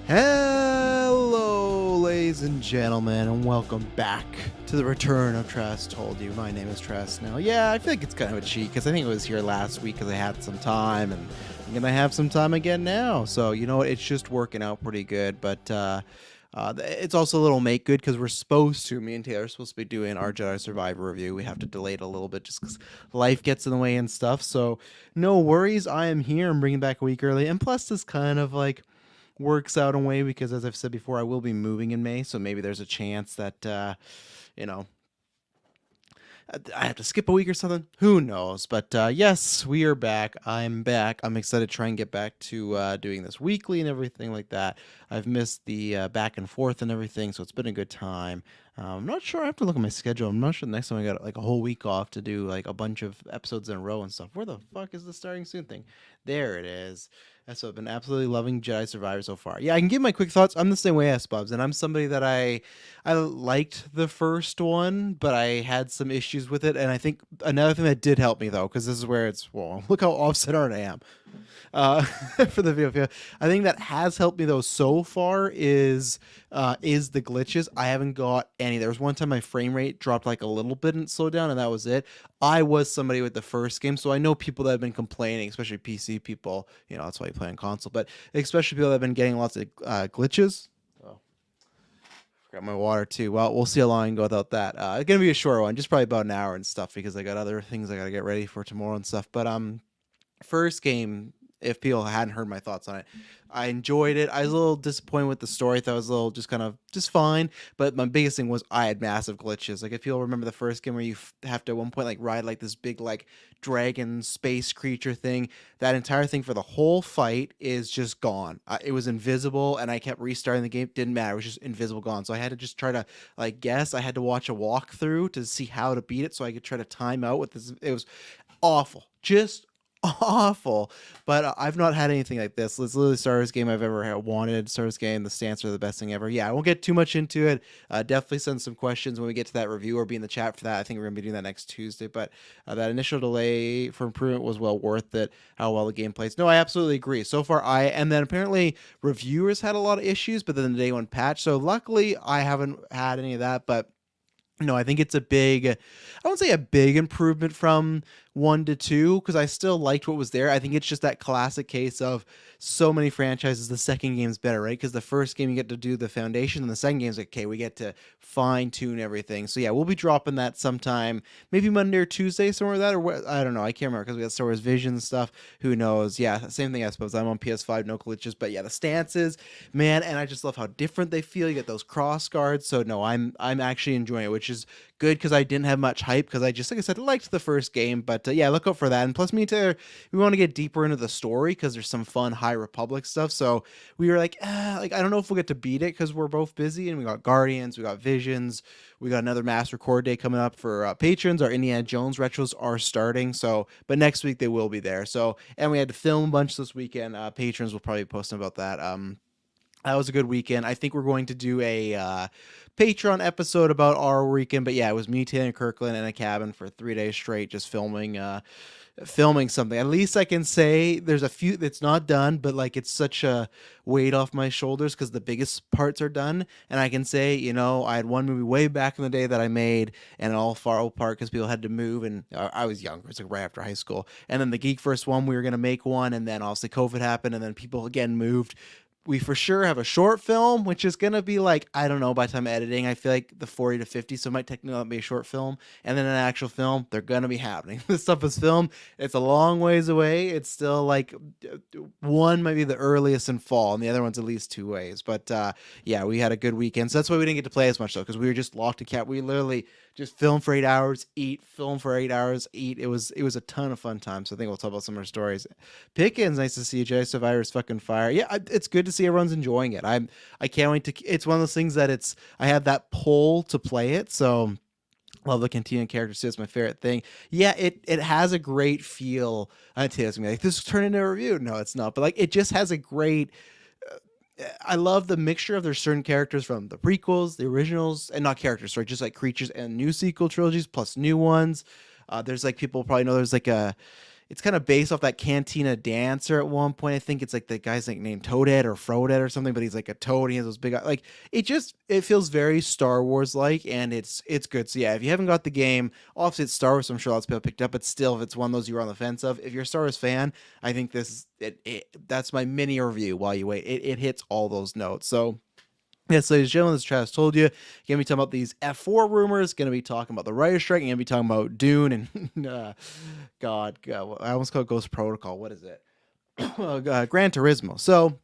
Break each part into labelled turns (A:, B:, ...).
A: Hello, ladies and gentlemen, and welcome back to the return of Tress Told You. My name is Tress. Now, yeah, I feel like it's kind of a cheat because I think it was here last week because I had some time, and I'm going to have some time again now. So, you know what? It's just working out pretty good, but it's also a little make good because me and Taylor are supposed to be doing our Jedi Survivor review. We have to delay it a little bit just because life gets in the way and stuff. So, no worries. I am here. I'm bringing back a week early, and plus, this kind of like works out in a way because, as I've said before, I will be moving in May, so maybe there's a chance that you know I have to skip a week or something. Who knows? But yes, we are back. I'm back. I'm excited to try and get back to doing this weekly and everything like that. I've missed the back and forth and everything, so it's been a good time. I'm not sure. I have to look at my schedule. I'm not sure the next time I got like a whole week off to do like a bunch of episodes in a row and stuff. Where the fuck is the starting soon thing? There it is. And so I've been absolutely loving Jedi Survivor so far. Yeah, I can give my quick thoughts. I'm the same way as Bubs, and I'm somebody that I liked the first one, but I had some issues with it. And I think another thing that did help me though, because this is where it's look how off-center I am. For the video. I think that has helped me though so far is the glitches. I haven't got any. There was one time my frame rate dropped like a little bit and slowed down, and that was it. I was somebody with the first game, so I know people that have been complaining, especially PC people. You know, that's why you play on console, but especially people that have been getting lots of glitches. Oh, forgot my water too. Well, we'll see how long I can go without that. It's gonna be a short one, just probably about an hour and stuff, because I got other things I gotta get ready for tomorrow and stuff. But first game, if people hadn't heard my thoughts on it, I enjoyed it. I was a little disappointed with the story. I thought it was a little just fine. But my biggest thing was I had massive glitches. Like if you'll remember the first game where you have to at one point like ride like this big like dragon space creature thing, that entire thing for the whole fight is just gone. It was invisible, and I kept restarting the game. Didn't matter. It was just invisible, gone. So I had to just try to like guess. I had to watch a walkthrough to see how to beat it, so I could try to time out with this. It was awful. Just awful. But I've not had anything like this. It's literally the Star Wars game I've ever wanted. Star Wars game, the stance are the best thing ever. Yeah, I won't get too much into it. Definitely send some questions when we get to that review, or be in the chat for that. I think we're gonna be doing that next Tuesday. But that initial delay for improvement was well worth it. How well the game plays. No, I absolutely agree. So far, and then apparently reviewers had a lot of issues, but then the day one patch. So luckily, I haven't had any of that. But no, I think it's I won't say a big improvement from 1 to 2, because I still liked what was there. I think it's just that classic case of so many franchises, the second game's better, right? Because the first game you get to do the foundation, and the second game's like, okay, we get to fine tune everything. So yeah, we'll be dropping that sometime, maybe Monday or Tuesday, somewhere like that, or what? I don't know. I can't remember because we got Star Wars Vision and stuff. Who knows? Yeah, same thing I suppose. I'm on PS5, no glitches, but yeah, the stances, man, and I just love how different they feel. You get those cross guards. So no, I'm actually enjoying it, which is good because I didn't have much hype because I just, like I said, liked the first game. But yeah, look out for that. And plus, me and Taylor, we want to get deeper into the story because there's some fun High Republic stuff. So we were like I don't know if we'll get to beat it because we're both busy, and we got Guardians, we got Visions, we got another Mass Record Day coming up for patrons. Our Indiana Jones retros are starting. So, but next week they will be there. So, and we had to film a bunch this weekend. Patrons will probably be posting about that. That was a good weekend. I think we're going to do a Patreon episode about our weekend. But yeah, it was me, Taylor, and Kirkland in a cabin for 3 days straight, just filming something. At least I can say there's a few that's not done, but like it's such a weight off my shoulders because the biggest parts are done. And I can say, you know, I had one movie way back in the day that I made, and all far apart because people had to move, and I was younger. It's like right after high school. And then the GeekVerse one, we were going to make one, and then obviously COVID happened, and then people again moved. We for sure have a short film, which is going to be like, I don't know, by the time editing, I feel like the 40 to 50, so it might technically not be a short film. And then an actual film, they're going to be happening. This stuff is filmed. It's a long ways away. It's still like one might be the earliest in fall, and the other one's at least 2 ways. But yeah, we had a good weekend. So that's why we didn't get to play as much, though, because we were just locked in cat. We literally just film for 8 hours, eat, film for 8 hours, eat. It was a ton of fun time. So I think we'll talk about some of our stories. Pickens, nice to see you. Jedi Survivor's fucking fire. Yeah, it's good to see everyone's enjoying it. I can't wait to. It's one of those things that I have that pull to play it. So love the Cantina characters. It's my favorite thing. Yeah, it has a great feel. I tell you, it's gonna be like, this turned into a review. No, it's not. But like, it just has a great. I love the mixture of there's certain characters from the prequels, the originals, and not characters, sorry, just like creatures and new sequel trilogies plus new ones. There's like people probably know there's like it's kind of based off that Cantina dancer at one point. I think it's like the guy's like named Toadette or Frodet or something, but he's like a toad. He has those big like it feels very Star Wars like, and it's good. So yeah, if you haven't got the game, obviously it's Star Wars, so I'm sure lots of people picked up, but still, if it's one of those you were on the fence of, if you're a Star Wars fan, I think this is that's my mini review while you wait. It hits all those notes. So yes, ladies and gentlemen, as Travis told you, going to be talking about these F4 rumors, going to be talking about the writer's strike, going to be talking about Dune, and God, I almost call it Ghost Protocol. What is it? Gran Turismo. So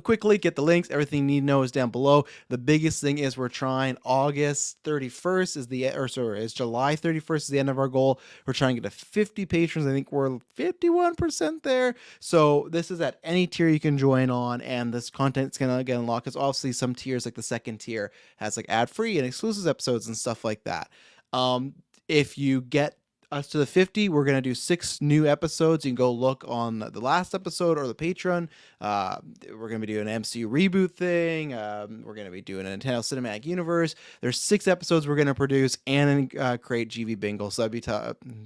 A: quickly get the links. Everything you need to know is down below. The biggest thing is we're trying August 31st is July 31st is the end of our goal. We're trying to get to 50 patrons. I think we're 51% there. So this is at any tier you can join on, and this content's gonna get unlocked, because obviously some tiers, like the second tier, has like ad-free and exclusive episodes and stuff like that. If you get us to the 50, we're going to do 6 new episodes. You can go look on the last episode or the Patreon. We're going to be doing an MCU reboot thing. We're going to be doing a Nintendo Cinematic Universe. There's 6 episodes we're going to produce and create GV Bingo. So that'd be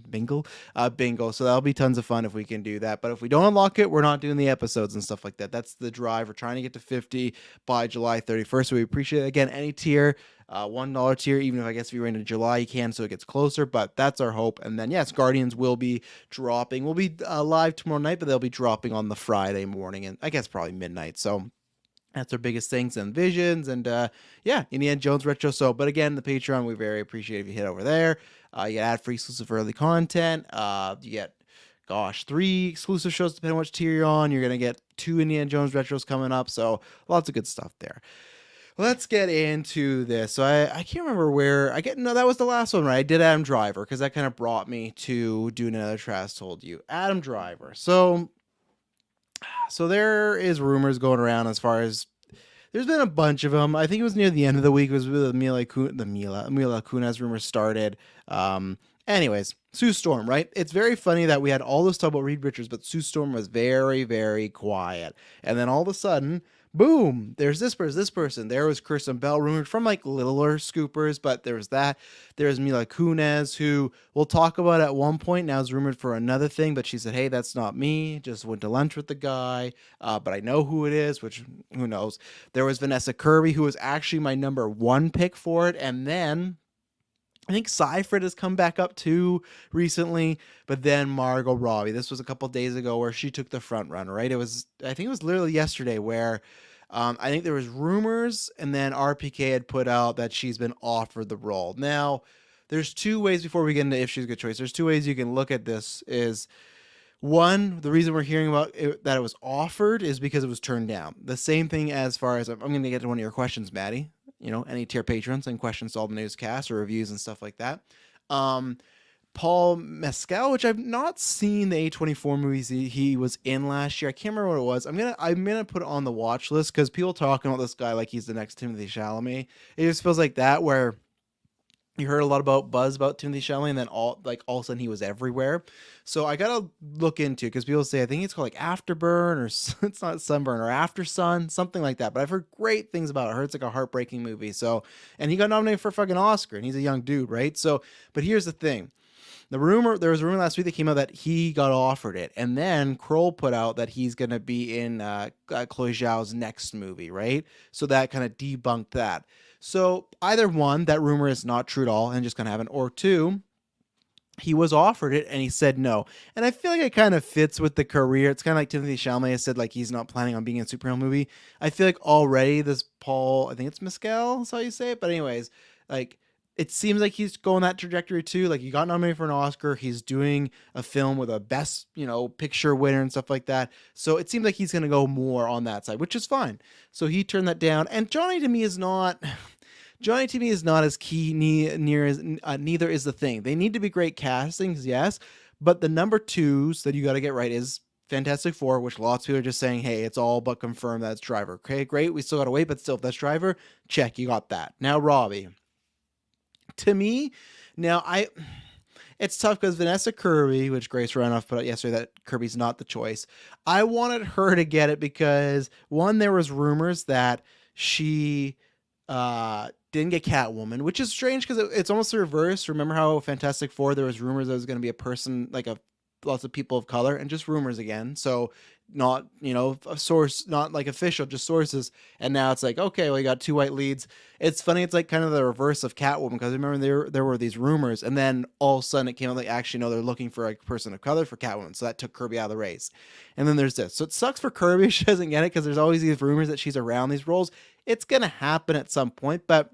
A: bingo. So that'll be tons of fun if we can do that. But if we don't unlock it, we're not doing the episodes and stuff like that. That's the drive. We're trying to get to 50 by July 31st. So we appreciate it. Again, any tier. $1 tier, even if I guess if you're into July, you can, so it gets closer, but that's our hope. And then, yes, Guardians will be dropping. We'll be live tomorrow night, but they'll be dropping on the Friday morning, and I guess probably midnight. So that's our biggest things, and Visions, and Indiana Jones Retro. So, but again, the Patreon, we very appreciate if you hit over there. You get ad-free exclusive early content. You get 3 exclusive shows depending on which tier you're on. You're going to get 2 Indiana Jones Retros coming up, so lots of good stuff there. Let's get into this. So I can't remember where that was the last one, right? I did Adam Driver, because that kind of brought me to doing another Trash Told You. Adam Driver. So there is rumors going around as far as there's been a bunch of them. I think it was near the end of the week. It was with the Mila Kunis rumors started. Anyways, Sue Storm, right? It's very funny that we had all this talk about Reed Richards, but Sue Storm was very, very quiet. And then all of a sudden, boom, there's this person. There was Kristen Bell rumored from like littler scoopers, but there's that. There's Mila Kunis, who we'll talk about at one point. Now is rumored for another thing, but she said, hey, that's not me. Just went to lunch with the guy, but I know who it is, which who knows. There was Vanessa Kirby, who was actually my number 1 pick for it. And then I think Seifert has come back up too recently, but then Margot Robbie. This was a couple days ago where she took the front run, right? I think it was literally yesterday where I think there was rumors, and then RPK had put out that she's been offered the role. Now, there's 2 ways before we get into if she's a good choice. There's 2 ways you can look at this. Is one, the reason we're hearing about it, that it was offered, is because it was turned down. The same thing as far as I'm going to get to one of your questions, Maddie. Any tier patrons and questions to all the newscasts or reviews and stuff like that. Paul Mescal, which I've not seen the A24 movies he was in last year. I can't remember what it was. I'm gonna put it on the watch list, because people talking about this guy like he's the next Timothy Chalamet. It just feels like that, where you heard a lot about buzz about Timothy Chalamet, and then all of a sudden he was everywhere. So I gotta look into it, because people say I think it's called like Afterburn, or it's not Sunburn, or After Sun, something like that. But I've heard great things about it. I heard it's like a heartbreaking movie. So, and he got nominated for a fucking Oscar, and he's a young dude, right? So, but here's the thing. There was a rumor last week that came out that he got offered it, and then Kroll put out that he's going to be in Chloe Zhao's next movie, right? So that kind of debunked that. So either one, that rumor is not true at all and just going to happen, or 2, he was offered it and he said no. And I feel like it kind of fits with the career. It's kind of like Timothy Chalamet has said, like, he's not planning on being in a superhero movie. I feel like already this Paul, I think it's Mescal, that's how you say it. But anyways, like, it seems like he's going that trajectory too. Like, he got nominated for an Oscar. He's doing a film with a best, picture winner and stuff like that. So it seems like he's going to go more on that side, which is fine. So he turned that down. And Johnny to me is not as key, neither is The Thing. They need to be great castings, yes. But the number 2s that you got to get right is Fantastic Four, which lots of people are just saying, hey, it's all but confirmed that's Driver. Okay, great. We still got to wait, but still, if that's Driver, check, you got that. Now, Robbie. To me, it's tough, because Vanessa Kirby, which Grace Ranoff put out yesterday that Kirby's not the choice. I wanted her to get it because, one, there was rumors that she didn't get Catwoman, which is strange because it's almost the reverse. Remember how Fantastic Four, there was rumors there was going to be a person, like a lots of people of color, and just rumors again. So not, a source, not like official, just sources. And now it's like, okay, well, you got 2 white leads. It's funny. It's like kind of the reverse of Catwoman, because I remember there were these rumors, and then all of a sudden it came out like, actually, no, they're looking for a person of color for Catwoman. So that took Kirby out of the race. And then there's this. So it sucks for Kirby if she doesn't get it, because there's always these rumors that she's around these roles. It's going to happen at some point, but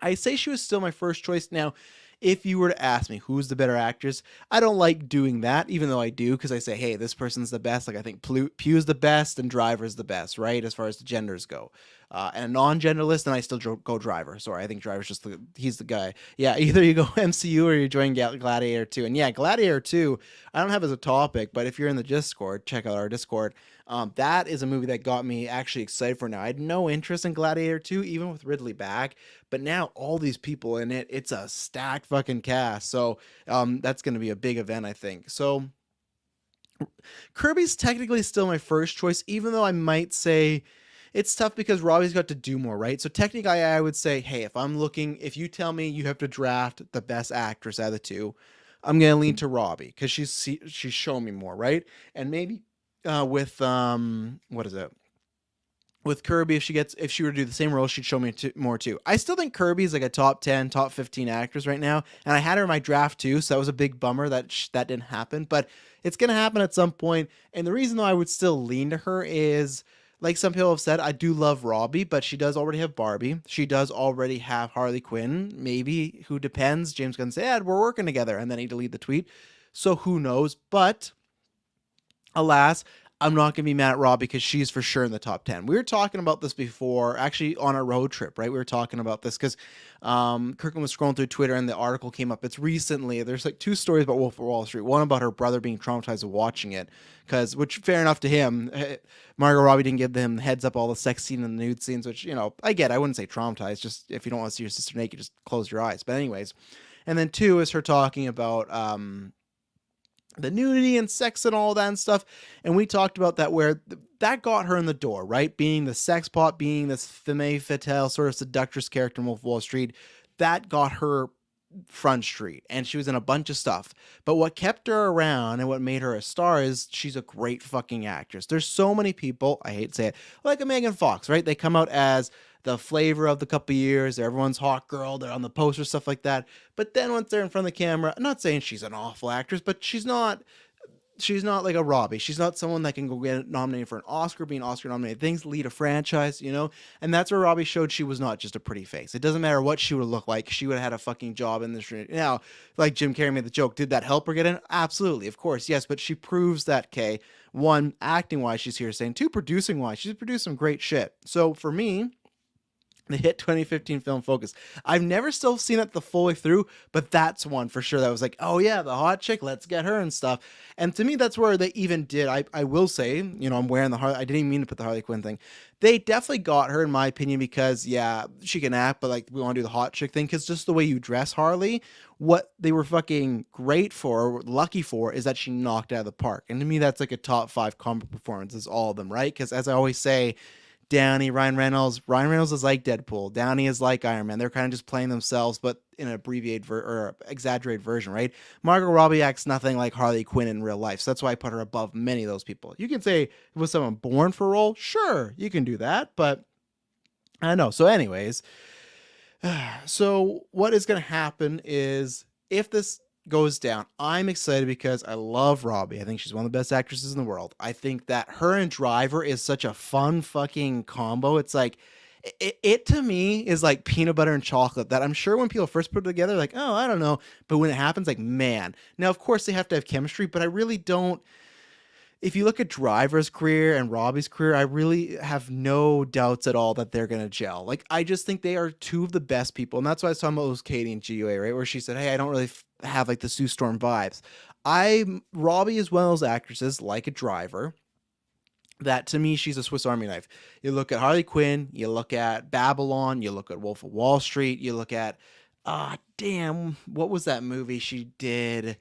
A: I say she was still my first choice. Now, if you were to ask me who's the better actress, I don't like doing that, even though I do, because I say, hey, this person's the best. Like, I think Pugh's the best and Driver's the best, right, as far as the genders go. And a non-genderless, then I still go Driver. Sorry, I think Driver's he's the guy. Yeah, either you go MCU or you join Gladiator 2. And yeah, Gladiator 2, I don't have as a topic, but if you're in the Discord, check out our Discord. That is a movie that got me actually excited for now. I had no interest in Gladiator 2, even with Ridley back, but now all these people in it, it's a stacked fucking cast. So that's going to be a big event, I think. So Kirby's technically still my first choice, even though I might say it's tough because Robbie's got to do more, right? So technically I would say, hey, if you tell me you have to draft the best actress out of the two, I'm going to lean to Robbie because she's shown me more, right? And maybe with what is it? With Kirby, if she were to do the same role, she'd show me more too. I still think Kirby's like a top 10, top 15 actress right now, and I had her in my draft too, so that was a big bummer that didn't happen, but it's gonna happen at some point. And the reason though I would still lean to her is, like some people have said, I do love Robbie, but she does already have Barbie. She does already have Harley Quinn, maybe. Who depends? James Gunn said, yeah, we're working together, and then he deleted the tweet, so who knows? But alas, I'm not going to be mad at Robbie because she's for sure in the top 10. We were talking about this before, actually on a road trip, right? We were talking about this because Kirkland was scrolling through Twitter and the article came up. It's recently, there's like 2 stories about Wolf of Wall Street. One about her brother being traumatized of watching it, which fair enough to him. Margot Robbie didn't give them heads up all the sex scene and the nude scenes, which, I get. I wouldn't say traumatized. Just if you don't want to see your sister naked, just close your eyes. But anyways, and then 2 is her talking about the nudity and sex and all that and stuff. And we talked about that, where that got her in the door, right? Being the sex pot, being this femme fatale sort of seductress character in Wolf of Wall Street, that got her front street, and she was in a bunch of stuff. But what kept her around and what made her a star is she's a great fucking actress. There's so many people, I hate to say it, like a Megan Fox, right? They come out as the flavor of the couple years, they're everyone's hot girl, they're on the poster, stuff like that. But then once they're in front of the camera, I'm not saying she's an awful actress, but she's not like a Robbie. She's not someone that can go get nominated for an Oscar, be an Oscar nominated things, lead a franchise, and that's where Robbie showed she was not just a pretty face. It doesn't matter what she would look like. She would have had a fucking job in this. Now, like Jim Carrey made the joke, did that help her get in? Absolutely. Of course. Yes. But she proves that, one, acting wise, she's here saying, 2, producing wise, she's produced some great shit. So for me, the hit 2015 film Focus, I've never still seen it the full way through, but that's one for sure that was like, oh yeah, the hot chick, let's get her and stuff. And to me, that's where they even did. I will say, I'm wearing the Harley. I didn't even mean to put the Harley Quinn thing. They definitely got her, in my opinion, because yeah, she can act, but like we want to do the hot chick thing because just the way you dress Harley, what they were fucking great for, or lucky for, is that she knocked out of the park. And to me, that's like a top 5 comic performances, all of them, right? Because as I always say, Downey, Ryan Reynolds is like Deadpool. Downey is like Iron Man. They're kind of just playing themselves, but in an abbreviated or exaggerated version, right? Margot Robbie acts nothing like Harley Quinn in real life, so that's why I put her above many of those people. You can say, was someone born for a role? Sure, you can do that, but I don't know. So anyways, so what is going to happen is, if this goes down, I'm excited because I love Robbie. I think she's one of the best actresses in the world. I think that her and Driver is such a fun fucking combo. It's like, it to me is like peanut butter and chocolate, that I'm sure when people first put it together, like, oh, I don't know. But when it happens, like, man. Now, of course, they have to have chemistry, but I really don't. If you look at Driver's career and Robbie's career, I really have no doubts at all that they're going to gel. Like, I just think they are 2 of the best people. And that's why I was talking about those Katie and GUA, right? Where she said, hey, I don't really have like the Sue Storm vibes. Robbie is one of those actresses, like a Driver, that to me, she's a Swiss Army knife. You look at Harley Quinn, you look at Babylon, you look at Wolf of Wall Street, you look at, what was that movie she did?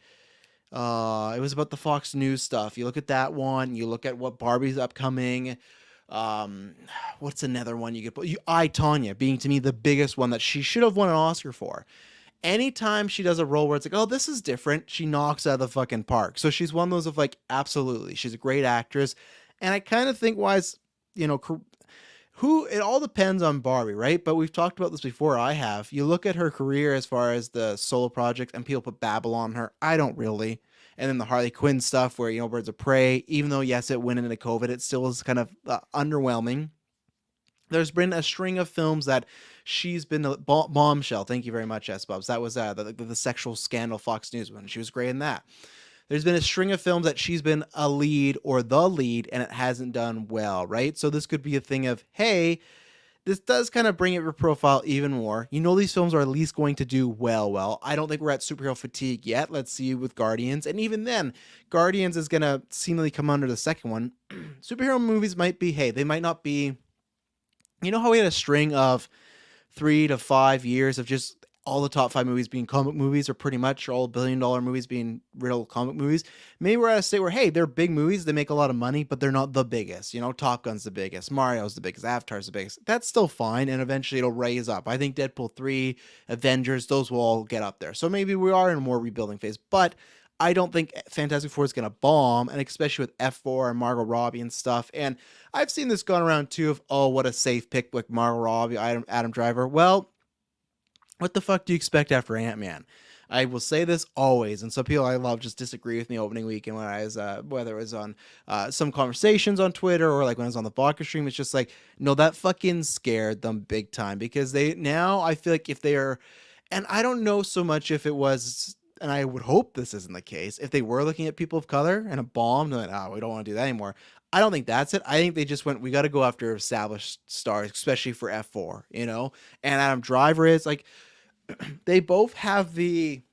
A: It was about the Fox News stuff. You look at that one. You look at what Barbie's upcoming. What's another one you could put? I, Tonya, being to me the biggest one that she should have won an Oscar for. anytime she does a role where it's like, oh, this is different, she knocks out of the fucking park. So she's one of those of like, absolutely, she's a great actress. And I kind of think you know, who it all depends on Barbie, right? But we've talked about this before. I have. You look at her career as far as the solo project, and people put Babylon on her. I don't really. And then the Harley Quinn stuff, where Birds of Prey, even though yes, it went into COVID, it still is kind of underwhelming. There's been a string of films that she's been a Bombshell. Thank you very much, S. Bubs. That was the sexual scandal Fox News one. She was great in that. There's been a string of films that she's been a lead or the lead, and it hasn't done well, right? So this could be a thing of, hey, this does kind of bring up your profile even more. These films are at least going to do well. I don't think we're at superhero fatigue yet. Let's see with Guardians. And even then, Guardians is going to seemingly come under the second one. Superhero movies might be, hey, they might not be, how we had a string of 3 to 5 years of just all the top 5 movies being comic movies, or pretty much all billion-dollar movies being real comic movies. Maybe we're at a state where, hey, they're big movies, they make a lot of money, but they're not the biggest. Top Gun's the biggest, Mario's the biggest, Avatar's the biggest. That's still fine, and eventually it'll raise up. I think Deadpool 3, Avengers, those will all get up there. So maybe we are in a more rebuilding phase, but I don't think Fantastic Four is going to bomb, and especially with F4 and Margot Robbie and stuff. And I've seen this gone around too of, oh, what a safe pick with Margot Robbie, Adam Driver. Well, what the fuck do you expect after Ant-Man? I will say this always, and some people I love just disagree with me opening weekend when I was, whether it was on some conversations on Twitter or like when I was on the vodka stream. It's just like, no, that fucking scared them big time, because I feel like if they are, and I don't know so much if it was, and I would hope this isn't the case, if they were looking at people of color and a bomb, they're like, oh, we don't want to do that anymore. I don't think that's it. I think they just went, we got to go after established stars, especially for F4, and Adam Driver is like, they both have the,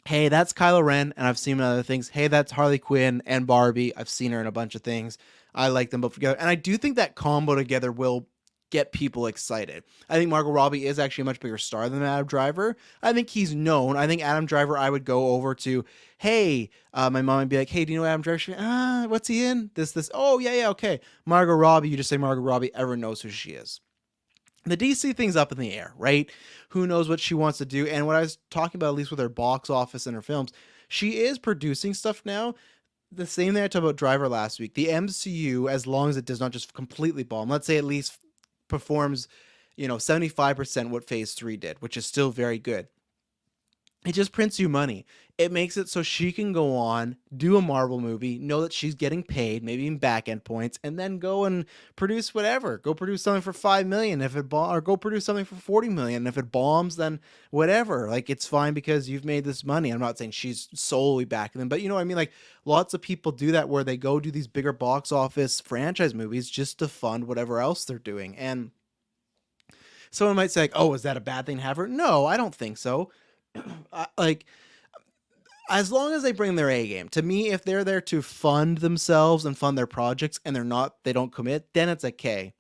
A: hey, that's Kylo Ren, and I've seen him in other things. Hey, that's Harley Quinn and Barbie. I've seen her in a bunch of things. I like them both together. And I do think that combo together will get people excited. I think Margot Robbie is actually a much bigger star than Adam Driver. I think he's known. I think Adam Driver, I would go over to, hey, my mom would be like, hey, do you know Adam Driver? What's he in? This. Oh, yeah, okay. Margot Robbie, you just say Margot Robbie, everyone knows who she is. The DC thing's up in the air, right? Who knows what she wants to do? And what I was talking about, at least with her box office and her films, she is producing stuff now. The same thing I talked about Driver last week. The MCU, as long as it does not just completely bomb, let's say at least performs, 75% what Phase 3 did, which is still very good. It just prints you money. It makes it so she can go on, do a Marvel movie, know that she's getting paid, maybe in back end points, and then go and produce whatever. Go produce something for $5 million if it or go produce something for $40 million. If it bombs, then whatever. Like, it's fine because you've made this money. I'm not saying she's solely backing them, but you know what I mean? Like, lots of people do that where they go do these bigger box office franchise movies just to fund whatever else they're doing. And someone might say, like, oh, is that a bad thing to have her? No, I don't think so. Like, as long as they bring their A game, to me, if they're there to fund themselves and fund their projects and they don't commit, then it's okay.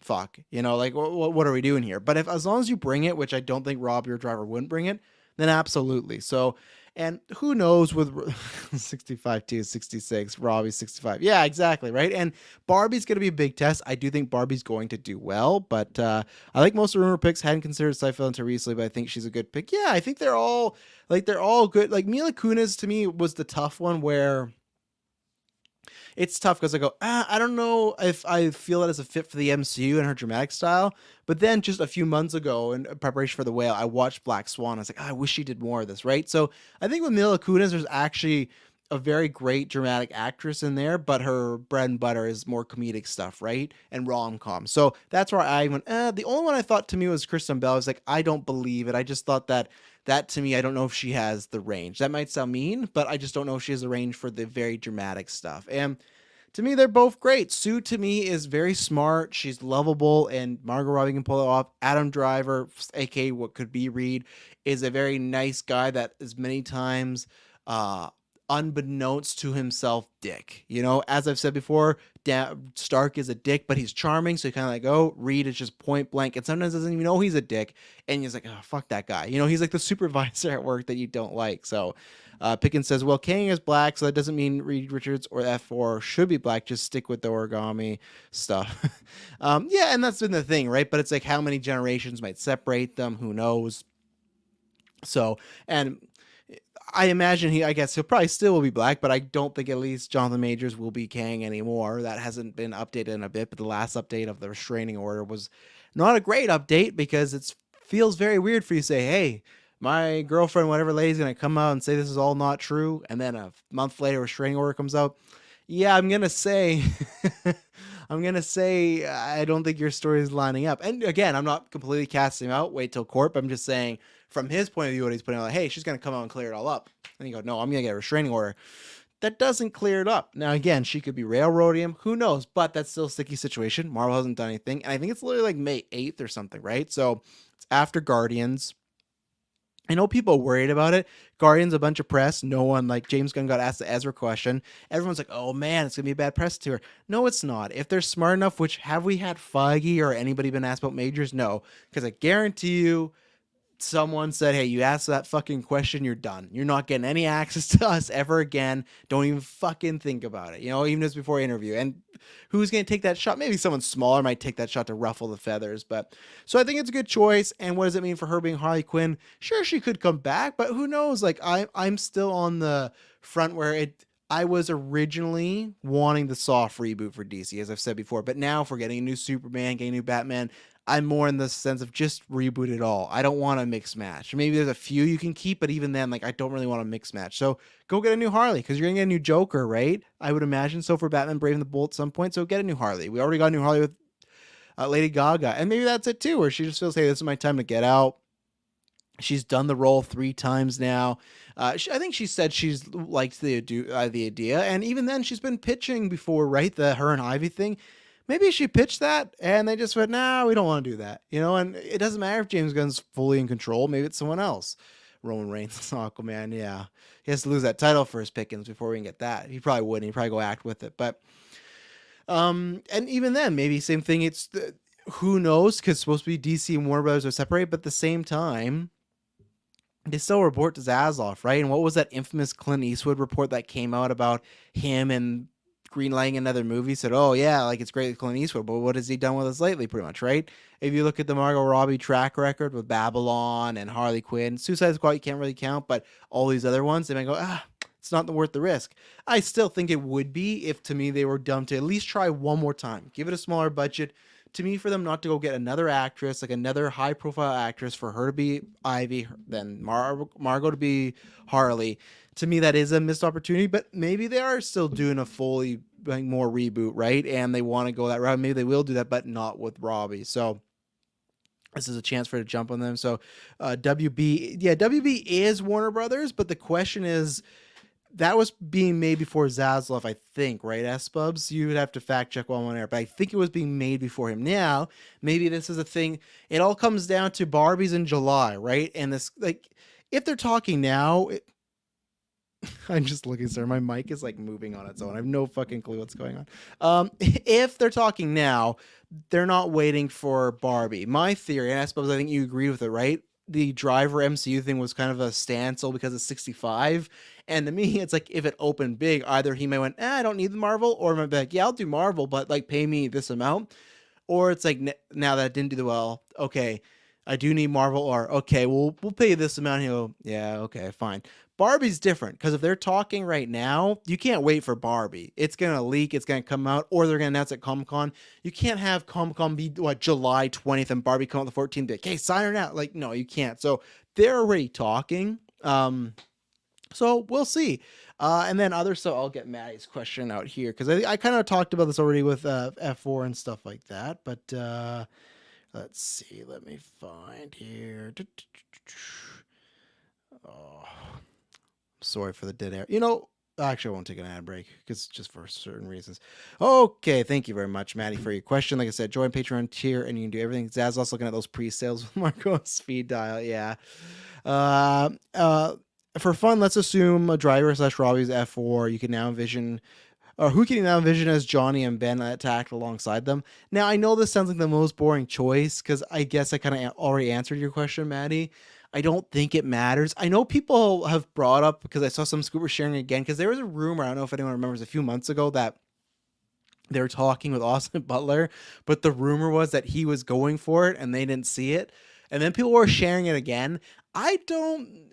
A: Fuck, like, what are we doing here? But as long as you bring it, which I don't think Robbie or Driver wouldn't bring it, then absolutely. So, and who knows with 65 to 66, Robbie's 65. Yeah, exactly. Right. And Barbie's going to be a big test. I do think Barbie's going to do well, but I like most of the rumor picks. Hadn't considered Seinfeld until recently, but I think she's a good pick. Yeah, I think they're all good. Like, Mila Kunis to me was the tough one, where it's tough because I go, I don't know if I feel that as a fit for the MCU and her dramatic style. But then just a few months ago, in preparation for The Whale, I watched Black Swan. I was like, I wish she did more of this, right? So I think with Mila Kunis, there's actually a very great dramatic actress in there, but her bread and butter is more comedic stuff, right? And rom-com. So that's where I went, the only one I thought to me was Kristen Bell. I was like, I don't believe it. I just thought that to me, I don't know if she has the range. That might sound mean, but I just don't know if she has the range for the very dramatic stuff. And to me, they're both great. Sue, to me, is very smart. She's lovable, and Margot Robbie can pull it off. Adam Driver, aka what could be Reed, is a very nice guy that is many times, unbeknownst to himself, dick. As I've said before, Stark is a dick, but he's charming, so you kind of like, oh, Reed is just point blank, and sometimes doesn't even know he's a dick, and he's like, oh, fuck that guy. He's like the supervisor at work that you don't like. So Pickens says, well, Kang is black, so that doesn't mean Reed Richards or F4 should be black. Just stick with the origami stuff. Yeah, and that's been the thing, right? But it's like, how many generations might separate them? Who knows? So, and I imagine I guess he'll probably still will be black, but I don't think at least Jonathan Majors will be Kang anymore. That hasn't been updated in a bit, but the last update of the restraining order was not a great update because it feels very weird for you to say, hey, my girlfriend, whatever lady's going to come out and say this is all not true. And then a month later, a restraining order comes out. Yeah, I'm going to say, I don't think your story is lining up. And again, I'm not completely casting him out. Wait till court. But I'm just saying, from his point of view, what he's putting out, like, hey, she's going to come out and clear it all up. And you go, no, I'm going to get a restraining order. That doesn't clear it up. Now, again, she could be railroading him. Who knows? But that's still a sticky situation. Marvel hasn't done anything. And I think it's literally like May 8th or something, right? So it's after Guardians. I know people are worried about it. Guardians, a bunch of press. No one, like James Gunn got asked the Ezra question. Everyone's like, oh man, it's going to be a bad press tour. No, it's not. If they're smart enough, which have we had Feige or anybody been asked about Majors? No. Because I guarantee you, someone said, hey, you asked that fucking question, you're done. You're not getting any access to us ever again. Don't even fucking think about it. You know, even just before interview. And who's going to take that shot? Maybe someone smaller might take that shot to ruffle the feathers. But so I think it's a good choice. And what does it mean for her being Harley Quinn? Sure, she could come back, but who knows? Like I'm still on the front where I was originally wanting the soft reboot for DC, as I've said before. But now if we're getting a new Superman, getting a new Batman, I'm more in the sense of just reboot it all. I don't want a mix match. Maybe there's a few you can keep, but even then, like, I don't really want a mix match. So go get a new Harley, because you're going to get a new Joker, right? I would imagine so for Batman Brave and the Bold at some point. So get a new Harley. We already got a new Harley with Lady Gaga. And maybe that's it too, where she just feels, hey, this is my time to get out. She's done the role 3 times now. I think she said she's liked the idea. And even then, she's been pitching before, right? The her and Ivy thing. Maybe she pitched that and they just went, nah, we don't want to do that. You know, and it doesn't matter if James Gunn's fully in control. Maybe it's someone else. Roman Reigns, Aquaman, yeah. He has to lose that title for his pickings before we can get that. He probably wouldn't. He'd probably go act with it. But, and even then, maybe same thing. Who knows? Because it's supposed to be DC and Warner Brothers are separate, but at the same time, they still report to Zaslav, right? And what was that infamous Clint Eastwood report that came out about him and greenlighting another movie? Said, oh yeah, like it's great with Clint Eastwood, but what has he done with us lately? Pretty much, right? If you look at the Margot Robbie track record with Babylon and Harley Quinn, Suicide Squad you can't really count, but all these other ones, they might go, it's not worth the risk. I still think it would be if, to me, they were dumb to at least try one more time. Give it a smaller budget. To me, for them not to go get another actress, like another high-profile actress, for her to be Ivy, then Margot to be Harley, to me, that is a missed opportunity. But maybe they are still doing a fully more reboot, right? And they want to go that route. Maybe they will do that, but not with Robbie. So this is a chance for her to jump on them. So WB is Warner Brothers, but the question is, that was being made before Zaslav, I think, right, S-Bubs? You would have to fact check while I'm on air, but I think it was being made before him. Now, maybe this is a thing. It all comes down to Barbie's in July, right? And this, like, if they're talking now, I'm just looking, sir. My mic is like moving on its own. I have no fucking clue what's going on. If they're talking now, they're not waiting for Barbie. My theory, and I suppose I think you agree with it, right? The Driver MCU thing was kind of a standstill because it's 65. And to me, it's like, if it opened big, either he may went, I don't need the Marvel, or might be like, yeah, I'll do Marvel, but like pay me this amount. Or it's like, now that it didn't do well, okay, I do need Marvel, or okay, we'll pay you this amount. He'll go, yeah, okay, fine. Barbie's different, because if they're talking right now, you can't wait for Barbie. It's going to leak, it's going to come out, or they're going to announce at Comic-Con. You can't have Comic-Con be, July 20th and Barbie come out the 14th. Be like, hey, sign her now. Like, no, you can't. So they're already talking. So we'll see. And then so I'll get Maddie's question out here, because I kind of talked about this already with F4 and stuff like that. But let's see. Let me find here. Oh, sorry for the dead air. Actually, I won't take an ad break because just for certain reasons. Okay, thank you very much, Maddie, for your question. Like I said, join Patreon tier and you can do everything. Zaz also looking at those pre-sales with Marco speed dial. Yeah. For fun, let's assume a driver / Robbie's F4. You can now envision, or who can you now envision as Johnny and Ben attacked alongside them? Now, I know this sounds like the most boring choice, because I guess I kind of already answered your question, Maddie. I don't think it matters. I know people have brought up, because I saw some scoopers sharing it again, because there was a rumor, I don't know if anyone remembers, a few months ago that they were talking with Austin Butler, but the rumor was that he was going for it and they didn't see it. And then people were sharing it again. I don't.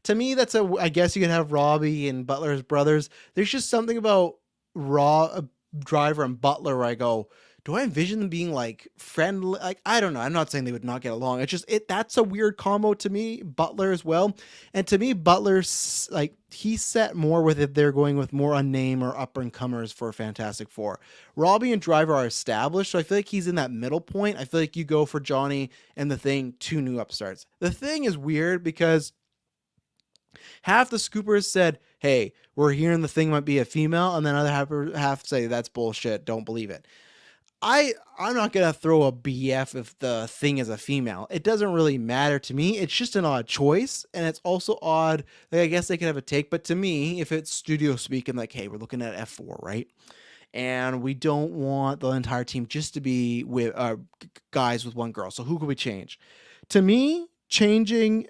A: To me, that's a. I guess you could have Robbie and Butler as brothers. There's just something about Driver and Butler where I go, do I envision them being like friendly? Like, I don't know. I'm not saying they would not get along. It's just that's a weird combo to me. Butler as well, and to me, Butler's like he's set more with if they're going with more unnamed or up and comers for Fantastic Four. Robbie and Driver are established, so I feel like he's in that middle point. I feel like you go for Johnny and the Thing, two new upstarts. The Thing is weird because half the scoopers said, "Hey, we're hearing the Thing might be a female," and then other half say that's bullshit. Don't believe it. I'm not gonna throw a BF if the Thing is a female. It doesn't really matter to me. It's just an odd choice, and it's also odd. Like I guess they could have a take, but to me, if it's studio speaking, like, hey, we're looking at F4, right? And we don't want the entire team just to be with guys with one girl. So who could we change? To me, changing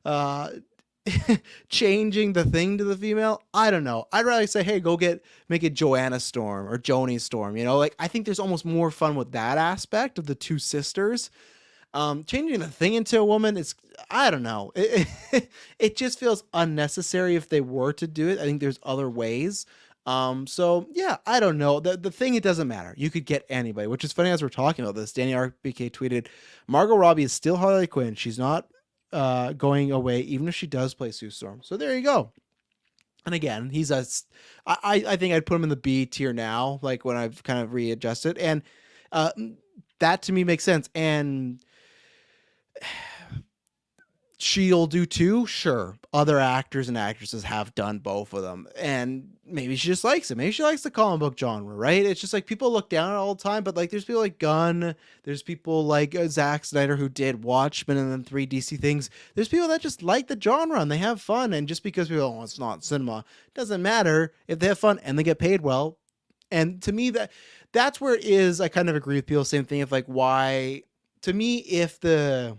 A: uh changing the Thing to the female, I don't know. I'd rather say, hey, make it Joanna Storm or Joni Storm. Like I think there's almost more fun with that aspect of the two sisters. Changing the Thing into a woman is, I don't know. It just feels unnecessary if they were to do it. I think there's other ways. So yeah, I don't know. The Thing, it doesn't matter. You could get anybody, which is funny as we're talking about this. Danny RBK tweeted, Margot Robbie is still Harley Quinn. She's not going away, even if she does play Sue Storm. So there you go. And again, I think I'd put him in the B tier now, like when I've kind of readjusted, and that to me makes sense. And she'll do too, sure. Other actors and actresses have done both of them, and maybe she just likes it. Maybe she likes the comic book genre, right? It's just like people look down at it all the time, but like there's people like Gunn, there's people like Zack Snyder who did Watchmen and then 3 DC things. There's people that just like the genre and they have fun, and just because people, oh, it's not cinema, doesn't matter if they have fun and they get paid well. And to me, that's where it is. I kind of agree with people. Same thing of like why, to me, if the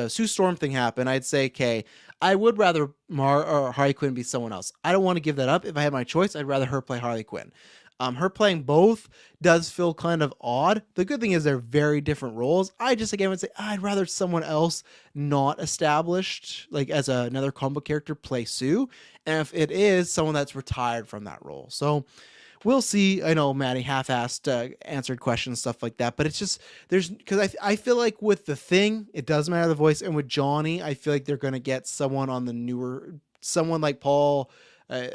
A: Sue Storm thing happened, I'd say, okay, I would rather Harley Quinn be someone else. I don't want to give that up. If I had my choice, I'd rather her play Harley Quinn. Her playing both does feel kind of odd. The good thing is they're very different roles. I just, again, would say I'd rather someone else not established, like as another comic book character, play Sue. And if it is someone that's retired from that role. So we'll see. I know Maddie half-assed answered questions, stuff like that, but it's just because I feel like with the Thing, it does matter the voice, and with Johnny, I feel like they're gonna get someone on the newer, someone like Paul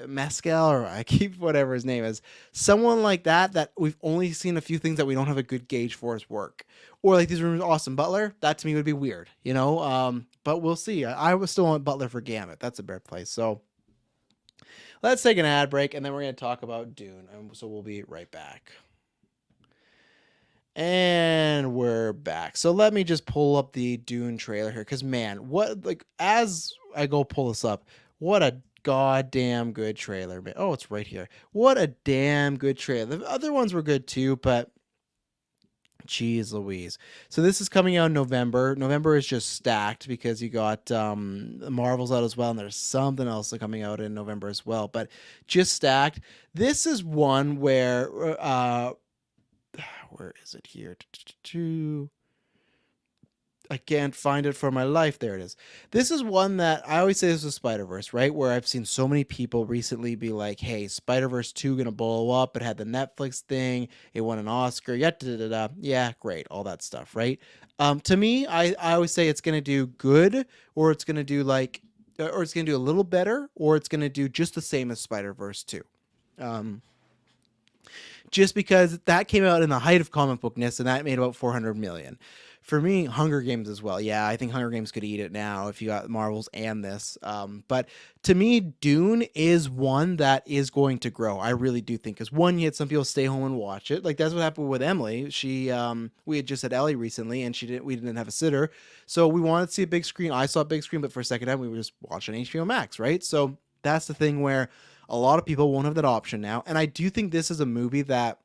A: Mescal, or I keep whatever his name is, someone like that we've only seen a few things that we don't have a good gauge for his work, or like these rumors, Austin Butler. That to me would be weird, but we'll see. I would still want Butler for Gambit. That's a better place. So let's take an ad break, and then we're going to talk about Dune. And so we'll be right back. And we're back. So let me just pull up the Dune trailer here, because man, as I go pull this up, what a goddamn good trailer. Oh, it's right here. What a damn good trailer. The other ones were good too, but jeez Louise. So this is coming out in November. November is just stacked because you got Marvel's out as well, and there's something else coming out in November as well, but just stacked. This is one where where is it here? I can't find it for my life. There it is. This is one that I always say this is Spider-Verse, right? Where I've seen so many people recently be like, hey, Spider-Verse 2 gonna blow up. It had the Netflix thing. It won an Oscar. Yeah, great. All that stuff, right? To me, I always say it's gonna do good, or it's gonna do or it's gonna do a little better, or it's gonna do just the same as Spider-Verse 2. Just because that came out in the height of comic bookness, and that made about 400 million. For me, Hunger Games as well. Yeah, I think Hunger Games could eat it now if you got Marvels and this. But to me, Dune is one that is going to grow. I really do think. Because one, you had some people stay home and watch it. Like that's what happened with Emily. She, we had just had Ellie recently, and we didn't have a sitter, so we wanted to see a big screen. I saw a big screen, but for a second time, we were just watching HBO Max, right? So that's the thing where a lot of people won't have that option now. And I do think this is a movie that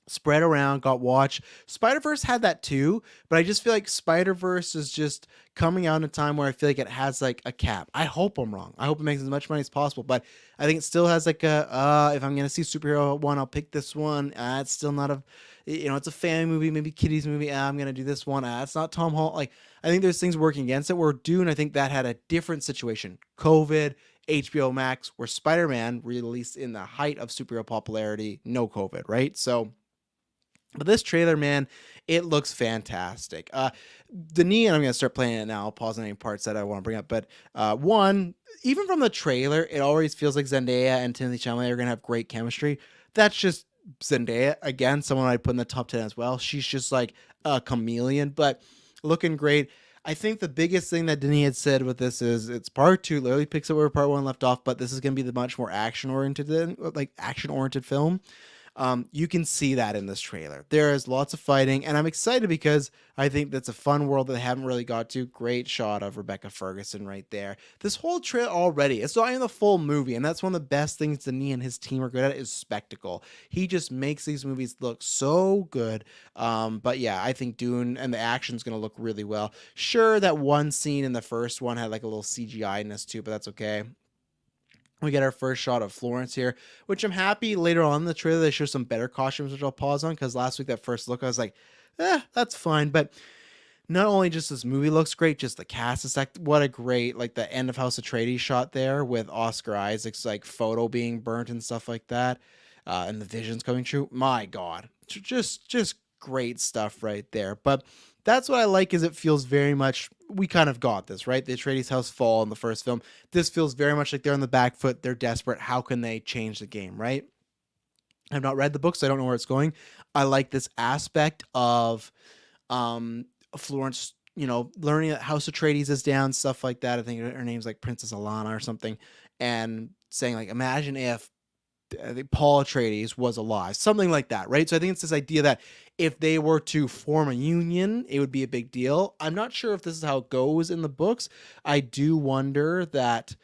A: spread around, got watched. Spider-Verse had that too, but I just feel like Spider-Verse is just coming out in a time where I feel like it has like a cap. I hope I'm wrong. I hope it makes as much money as possible, but I think it still has like if I'm going to see superhero one, I'll pick this one. It's still not it's a family movie, maybe kiddies movie. I'm gonna do this one. It's not Tom Holland. Like, I think there's things working against it. Where Dune, I think that had a different situation. COVID, HBO Max, where Spider-Man released in the height of superhero popularity, no COVID, right? So, but this trailer, man, it looks fantastic. Denis, and I'm gonna start playing it now. I'll pause on any parts that I want to bring up. But one, even from the trailer, it always feels like Zendaya and Timothée Chalamet are gonna have great chemistry. That's just Zendaya again, someone I'd put in the top 10 as well. She's just like a chameleon, but looking great. I think the biggest thing that Denis had said with this is it's part two, literally picks up where part one left off, but this is going to be the much more action oriented film. You can see that in this trailer. There is lots of fighting, and I'm excited because I think that's a fun world that they haven't really got to. Great shot of Rebecca Ferguson right there. This whole trailer already, it's not even the full movie, and that's one of the best things Denis and his team are good at is spectacle. He just makes these movies look so good. But yeah, I think Dune and the action's going to look really well. Sure, that one scene in the first one had like a little CGI-ness too, but that's okay. We get our first shot of Florence here, which I'm happy later on in the trailer they show some better costumes, which I'll pause on because last week that first look I was like, that's fine. But not only just this movie looks great, just the cast is like what a great like the end of House Atreides shot there with Oscar Isaac's like photo being burnt and stuff like that, and the visions coming true. My God, just great stuff right there. But that's what I like is it feels very much we kind of got this right. The Atreides house fall in the first film. This feels very much like they're on the back foot. They're desperate. How can they change the game? Right. I've not read the book, so I don't know where it's going. I like this aspect of Florence, learning that House Atreides is down, stuff like that. I think her name's like Princess Alana or something, and saying like, imagine if I think Paul Atreides was alive, something like that, right? So I think it's this idea that if they were to form a union, it would be a big deal. I'm not sure if this is how it goes in the books. I do wonder that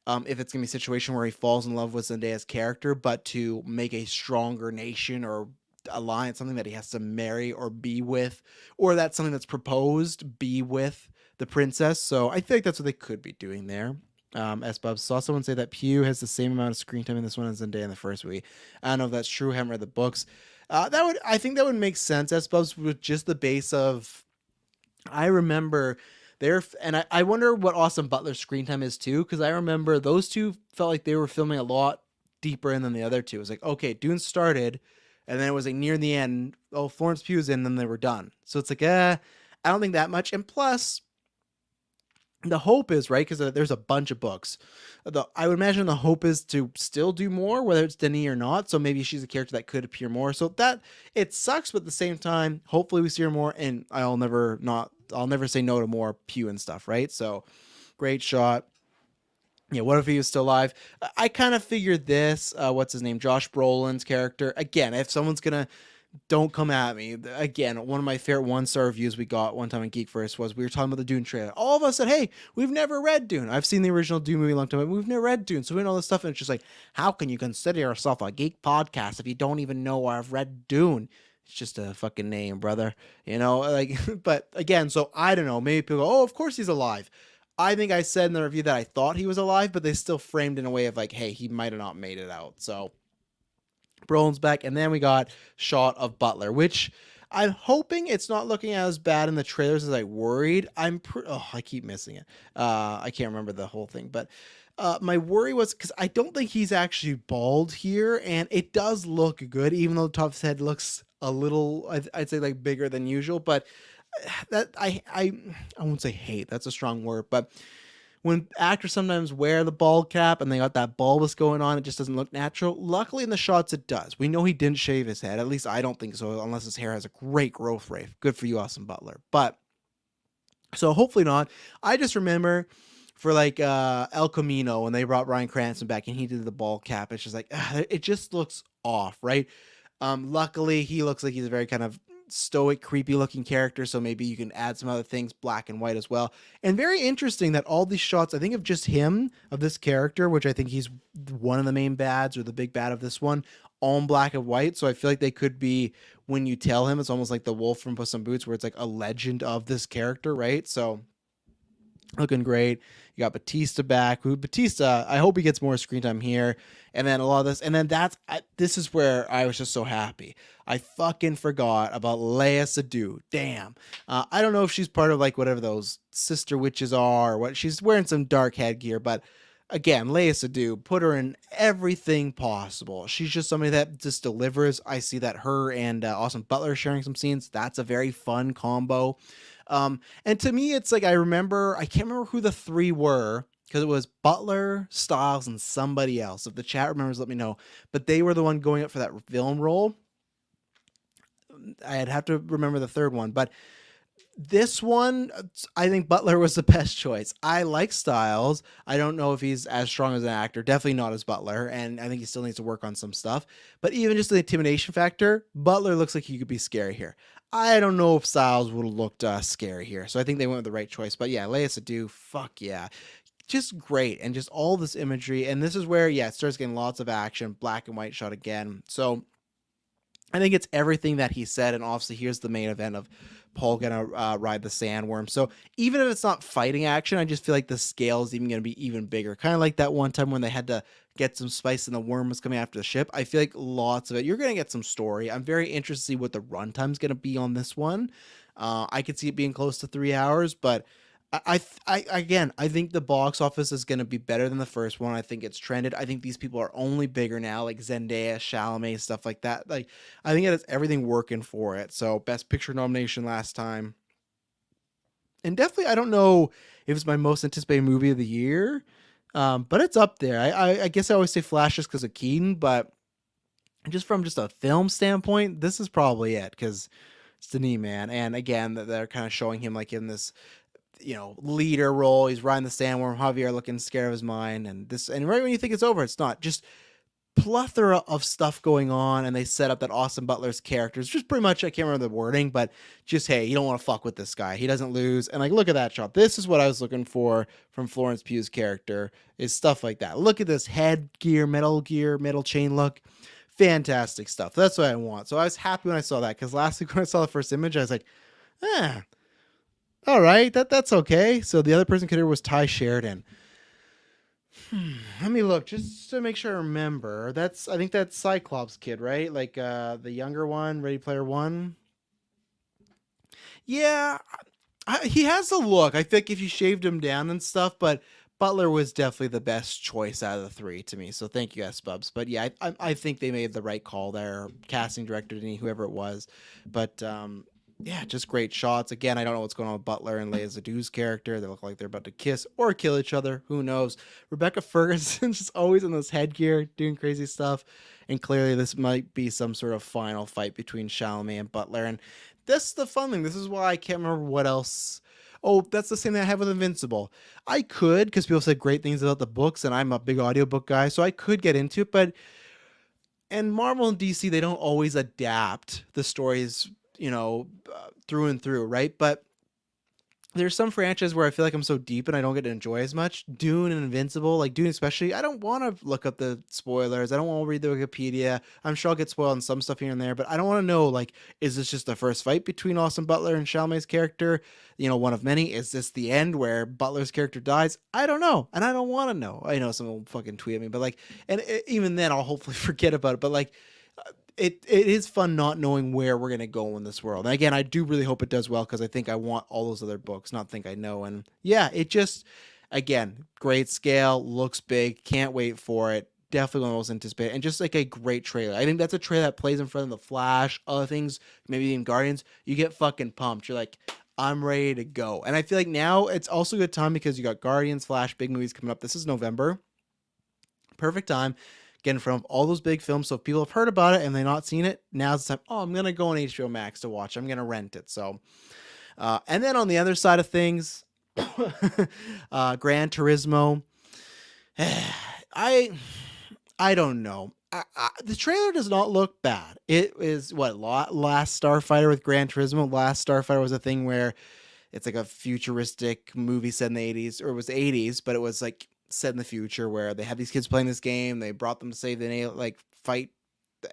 A: if it's gonna be a situation where he falls in love with Zendaya's character, but to make a stronger nation or alliance, something that he has to marry or be with, or that's something that's proposed, be with the princess. So I think that's what they could be doing there. S Bubs saw someone say that Pew has the same amount of screen time in this one as Zendaya in the first movie. I don't know if that's true. I haven't read the books. I think that would make sense. S Bubs with just the base of. I remember there, and I wonder what Austin Butler's screen time is too, because I remember those two felt like they were filming a lot deeper in than the other two. It was like, okay, Dune started, and then it was like near the end. Oh, Florence Pugh's in, and then they were done. So it's like, I don't think that much. And plus, the hope is right because there's a bunch of books. I would imagine the hope is to still do more, whether it's Denis or not. So maybe she's a character that could appear more. So that it sucks, but at the same time, hopefully we see her more. And I'll never say no to more Pew and stuff, right? So great shot. Yeah, what if he was still alive? I kind of figured this. What's his name? Josh Brolin's character. Again, if someone's gonna don't come at me. Again, one of my favorite 1-star reviews we got one time in Geekverse was we were talking about the Dune trailer. All of us said, hey, we've never read Dune. I've seen the original Dune movie a long time, but we've never read Dune. So we know all this stuff. And it's just like, how can you consider yourself a geek podcast if you don't even know or have read Dune? It's just a fucking name, brother. But again, so I don't know. Maybe people go, oh, of course he's alive. I think I said in the review that I thought he was alive, but they still framed in a way of like, hey, he might have not made it out. So Brolin's back, and then we got shot of Butler, which I'm hoping it's not looking as bad in the trailers as I worried. I keep missing it. I can't remember the whole thing, but my worry was because I don't think he's actually bald here, and it does look good, even though the top of his head looks a little, I'd say like bigger than usual. But that I won't say hate. That's a strong word, but when actors sometimes wear the bald cap and they got that bulbous going on, it just doesn't look natural. Luckily in the shots it does. We know he didn't shave his head. At least I don't think so, unless his hair has a great growth rate. Good for you, Austin Butler. But so hopefully not. I just remember for like El Camino when they brought Bryan Cranston back and he did the bald cap. It's just like it just looks off, right? Luckily he looks like he's a very kind of stoic, creepy looking character, so maybe you can add some other things, black and white as well. And very interesting that all these shots, I think of just him, of this character, which I think he's one of the main bads or the big bad of this one, all in black and white. So I feel like they could be, when you tell him, it's almost like the wolf from Puss in Boots, where it's like a legend of this character, right? So looking great. You got Batista back. Who Batista? I hope he gets more screen time here. And then a lot of this, and then this is where I was just so happy. I fucking forgot about Leia Sadu. Damn. I don't know if she's part of like whatever those sister witches are or what. She's wearing some dark headgear, but again, Leia Sadu, put her in everything possible. She's just somebody that just delivers. I see that her and Austin Butler sharing some scenes. That's a very fun combo. And to me, it's like I can't remember who the three were because it was Butler, Styles, and somebody else. If the chat remembers, let me know. But they were the one going up for that villain role. I'd have to remember the third one, but this one, I think Butler was the best choice. I like Styles. I don't know if he's as strong as an actor. Definitely not as Butler, and I think he still needs to work on some stuff. But even just the intimidation factor, Butler looks like he could be scary here. I don't know if Styles would have looked scary here, so I think they went with the right choice. But yeah, Leia Sadu, fuck yeah. Just great, and just all this imagery. And this is where, yeah, it starts getting lots of action, black and white shot again. So I think it's everything that he said, and obviously here's the main event of Paul gonna ride the sandworm. So even if it's not fighting action, I just feel like the scale is even gonna be even bigger. Kind of like that one time when they had to get some spice and the worm was coming after the ship. I feel like lots of it. You're gonna get some story. I'm very interested to see what the runtime's gonna be on this one. I could see it being close to 3 hours, but again, I think the box office is going to be better than the first one. I think it's trended. I think these people are only bigger now, like Zendaya, Chalamet, stuff like that. Like, I think it has everything working for it. So, Best Picture nomination last time. And definitely, I don't know if it's my most anticipated movie of the year, but it's up there. I guess I always say Flash just because of Keaton, but just from just a film standpoint, this is probably it because it's Denis, man. And again, they're kind of showing him like in this leader role. He's riding the sandworm. Javier looking scared of his mind, and right when you think it's over, it's not. Just plethora of stuff going on, and they set up that Austin Butler's character. It's just pretty much, I can't remember the wording, but just, hey, you don't want to fuck with this guy. He doesn't lose. And like, look at that shot. This is what I was looking for from Florence Pugh's character, is stuff like that. Look at this headgear, metal chain look. Fantastic stuff. That's what I want. So I was happy when I saw that, because last week when I saw the first image, I was like, all right, that's okay. So the other person considered was Ty Sheridan. Let me look just to make sure I remember. I think that's Cyclops kid, right? Like the younger one, Ready Player One. Yeah, he has a look. I think if you shaved him down and stuff, but Butler was definitely the best choice out of the three to me. So thank you, S Bubs. But yeah, I think they made the right call there. Casting director, whoever it was, but yeah, just great shots. Again, I don't know what's going on with Butler and Leia Sadu's character. They look like they're about to kiss or kill each other. Who knows? Rebecca Ferguson's just always in this headgear doing crazy stuff. And clearly this might be some sort of final fight between Chalamet and Butler. And that's the fun thing. This is why I can't remember what else. Oh, that's the same thing I have with Invincible. I could, because people said great things about the books, and I'm a big audiobook guy, so I could get into it. But, and Marvel and DC, they don't always adapt the stories through and through, right? But there's some franchises where I feel like I'm so deep and I don't get to enjoy as much. Dune and Invincible, like Dune especially, I don't want to look up the spoilers. I don't want to read the Wikipedia. I'm sure I'll get spoiled on some stuff here and there, but I don't want to know, like, is this just the first fight between Austin Butler and Chalamet's character? One of many. Is this the end where Butler's character dies? I don't know, and I don't want to know. I know someone will fucking tweet at me, but like, and even then I'll hopefully forget about it, but like, it is fun not knowing where we're going to go in this world. And again, I do really hope it does well, because I think I want all those other books, not think I know. And yeah, it just, again, great scale, looks big, can't wait for it. Definitely one of the most anticipated, and just like a great trailer. I think that's a trailer that plays in front of The Flash, other things, maybe even Guardians. You get fucking pumped. You're like, I'm ready to go. And I feel like now it's also a good time because you got Guardians, Flash, big movies coming up. This is November. Perfect time. Again, from all those big films. So if people have heard about it and they've not seen it, now's the time. Oh, I'm going to go on HBO Max to watch. I'm going to rent it. So, and then on the other side of things, Gran Turismo. I don't know. The trailer does not look bad. It is Last Starfighter with Gran Turismo. Last Starfighter was a thing where it's like a futuristic movie set in the 80s, or it was the 80s, but it was like set in the future where they have these kids playing this game. They brought them to save fight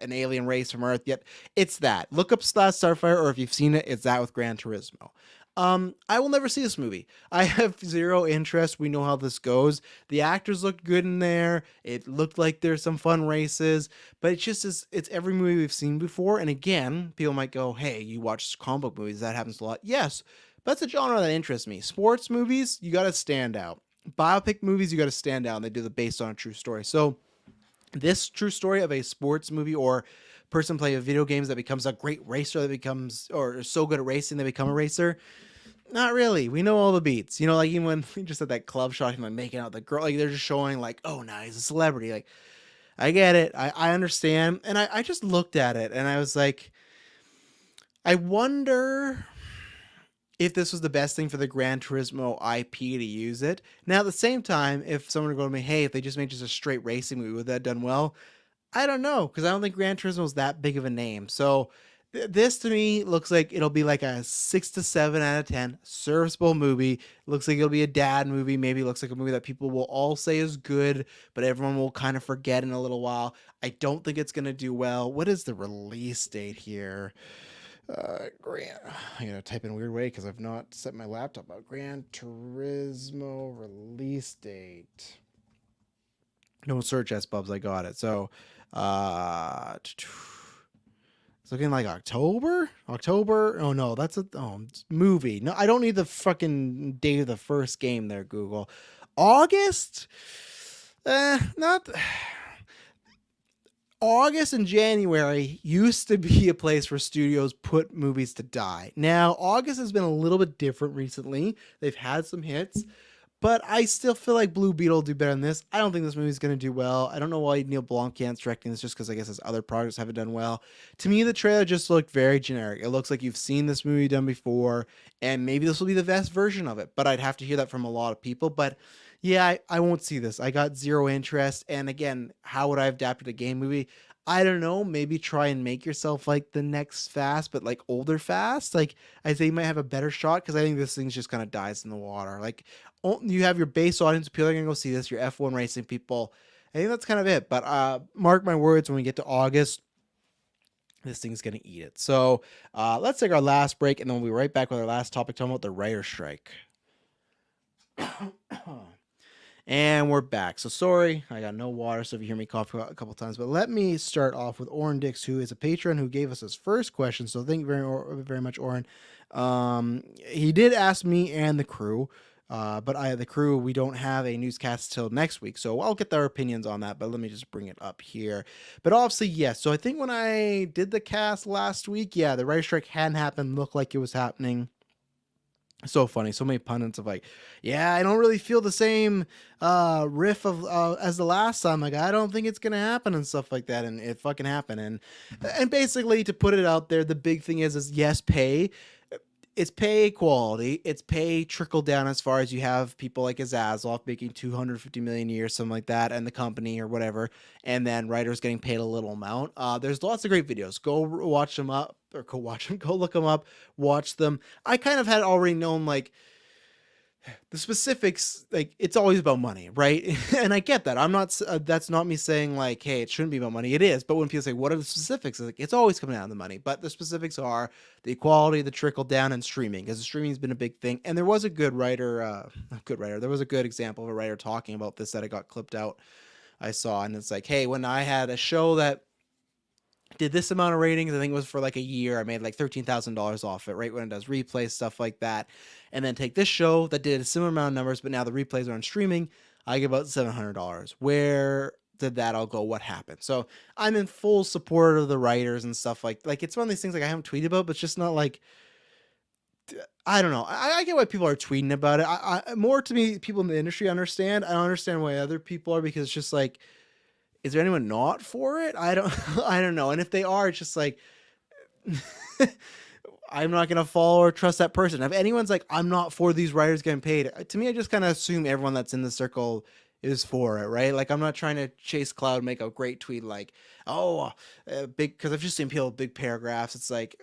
A: an alien race from Earth. Yet it's that. Look up Last Starfighter, or if you've seen it, it's that with Gran Turismo. I will never see this movie. I have zero interest. We know how this goes. The actors looked good in there. It looked like there's some fun races, but it's every movie we've seen before. And again, people might go, "Hey, you watch comic book movies? That happens a lot." Yes, but that's a genre that interests me. Sports movies, you got to stand out. Biopic movies, you got to stand out. And they do the based on a true story. So this true story of a sports movie or person playing video games that becomes a great racer that becomes or so good at racing they become a racer. Not really. We know all the beats. You know, like even when we just had that club shot, him like making out with the girl, like they're just showing like, oh, now he's a celebrity. Like, I get it. I understand. And I just looked at it and I was like, I wonder if this was the best thing for the Gran Turismo IP to use it. Now, at the same time, if someone were going to me, hey, if they just made just a straight racing movie, would that have done well? I don't know, because I don't think Gran Turismo is that big of a name. So this to me looks like it'll be like a 6 to 7 out of 10 serviceable movie. Looks like it'll be a dad movie. Maybe it looks like a movie that people will all say is good, but everyone will kind of forget in a little while. I don't think it's going to do well. What is the release date here? Gran, I'm gonna type in a weird way because I've not set my laptop up. Gran Turismo release date. Don't search S Bubs. I got it. So, it's looking like October. October. Oh no, that's a movie. No, I don't need the fucking date of the first game there. Google. August. Not. August and January used to be a place where studios put movies to die. Now, August has been a little bit different recently. They've had some hits, but I still feel like Blue Beetle will do better than this. I don't think this movie's going to do well. I don't know why Neil Blomkamp's directing this just because I guess his other projects haven't done well. To me, the trailer just looked very generic. It looks like you've seen this movie done before, and maybe this will be the best version of it, but I'd have to hear that from a lot of people. But yeah, I won't see this. I got zero interest. And again, how would I have adapted a game movie? I don't know. Maybe try and make yourself like the next Fast, but like older Fast. Like I say, you might have a better shot because I think this thing just kind of dies in the water. Like you have your base audience, people are gonna go see this. Your F1 racing people. I think that's kind of it. But mark my words, when we get to August, this thing's gonna eat it. So let's take our last break, and then we'll be right back with our last topic, talking about the writer strike. And we're back. So sorry, I got no water, so if you hear me cough a couple times. But let me start off with Oren Dix, who is a patron who gave us his first question. So thank you very much, Oren. He did ask me and the crew, but the crew, we don't have a newscast till next week. So I'll get their opinions on that, but let me just bring it up here. But obviously, yes. So I think when I did the cast last week, yeah, the writer strike hadn't happened, looked like it was happening. So funny, so many pundits of like, yeah, I don't really feel the same riff of as the last time. Like, I don't think it's gonna happen and stuff like that, and it fucking happened. And basically, to put it out there, the big thing is yes, pay. It's pay quality. It's pay trickle down as far as you have people like Azazov making 250 million a year, something like that, and the company or whatever, and then writers getting paid a little amount. There's lots of great videos. Go watch them up, or go watch them. Go look them up. Watch them. I kind of had already known like the specifics. Like it's always about money, right? And I get that. I'm not. That's not me saying like, hey, it shouldn't be about money. It is. But when people say, what are the specifics? It's like it's always coming down to the money. But the specifics are the equality, the trickle down, and streaming, because streaming has been a big thing. And there was a good writer. There was a good example of a writer talking about this that I got clipped out. I saw, and it's like, hey, when I had a show that did this amount of ratings, I think it was for like a year, I made like $13,000 off it, right? When it does replays, stuff like that. And then take this show that did a similar amount of numbers, but now the replays are on streaming, I give about $700. Where did that all go? What happened? So I'm in full support of the writers and stuff like it's one of these things like I haven't tweeted about, but it's just not like, I don't know. I get why people are tweeting about it. I more to me, people in the industry understand. I don't understand why other people are, because it's just like, is there anyone not for it? I don't know. And if they are, it's just like, I'm not going to follow or trust that person. If anyone's like, I'm not for these writers getting paid, to me, I just kind of assume everyone that's in the circle is for it, right? Like, I'm not trying to chase cloud, make a great tweet like, big, because I've just seen people with big paragraphs. It's like,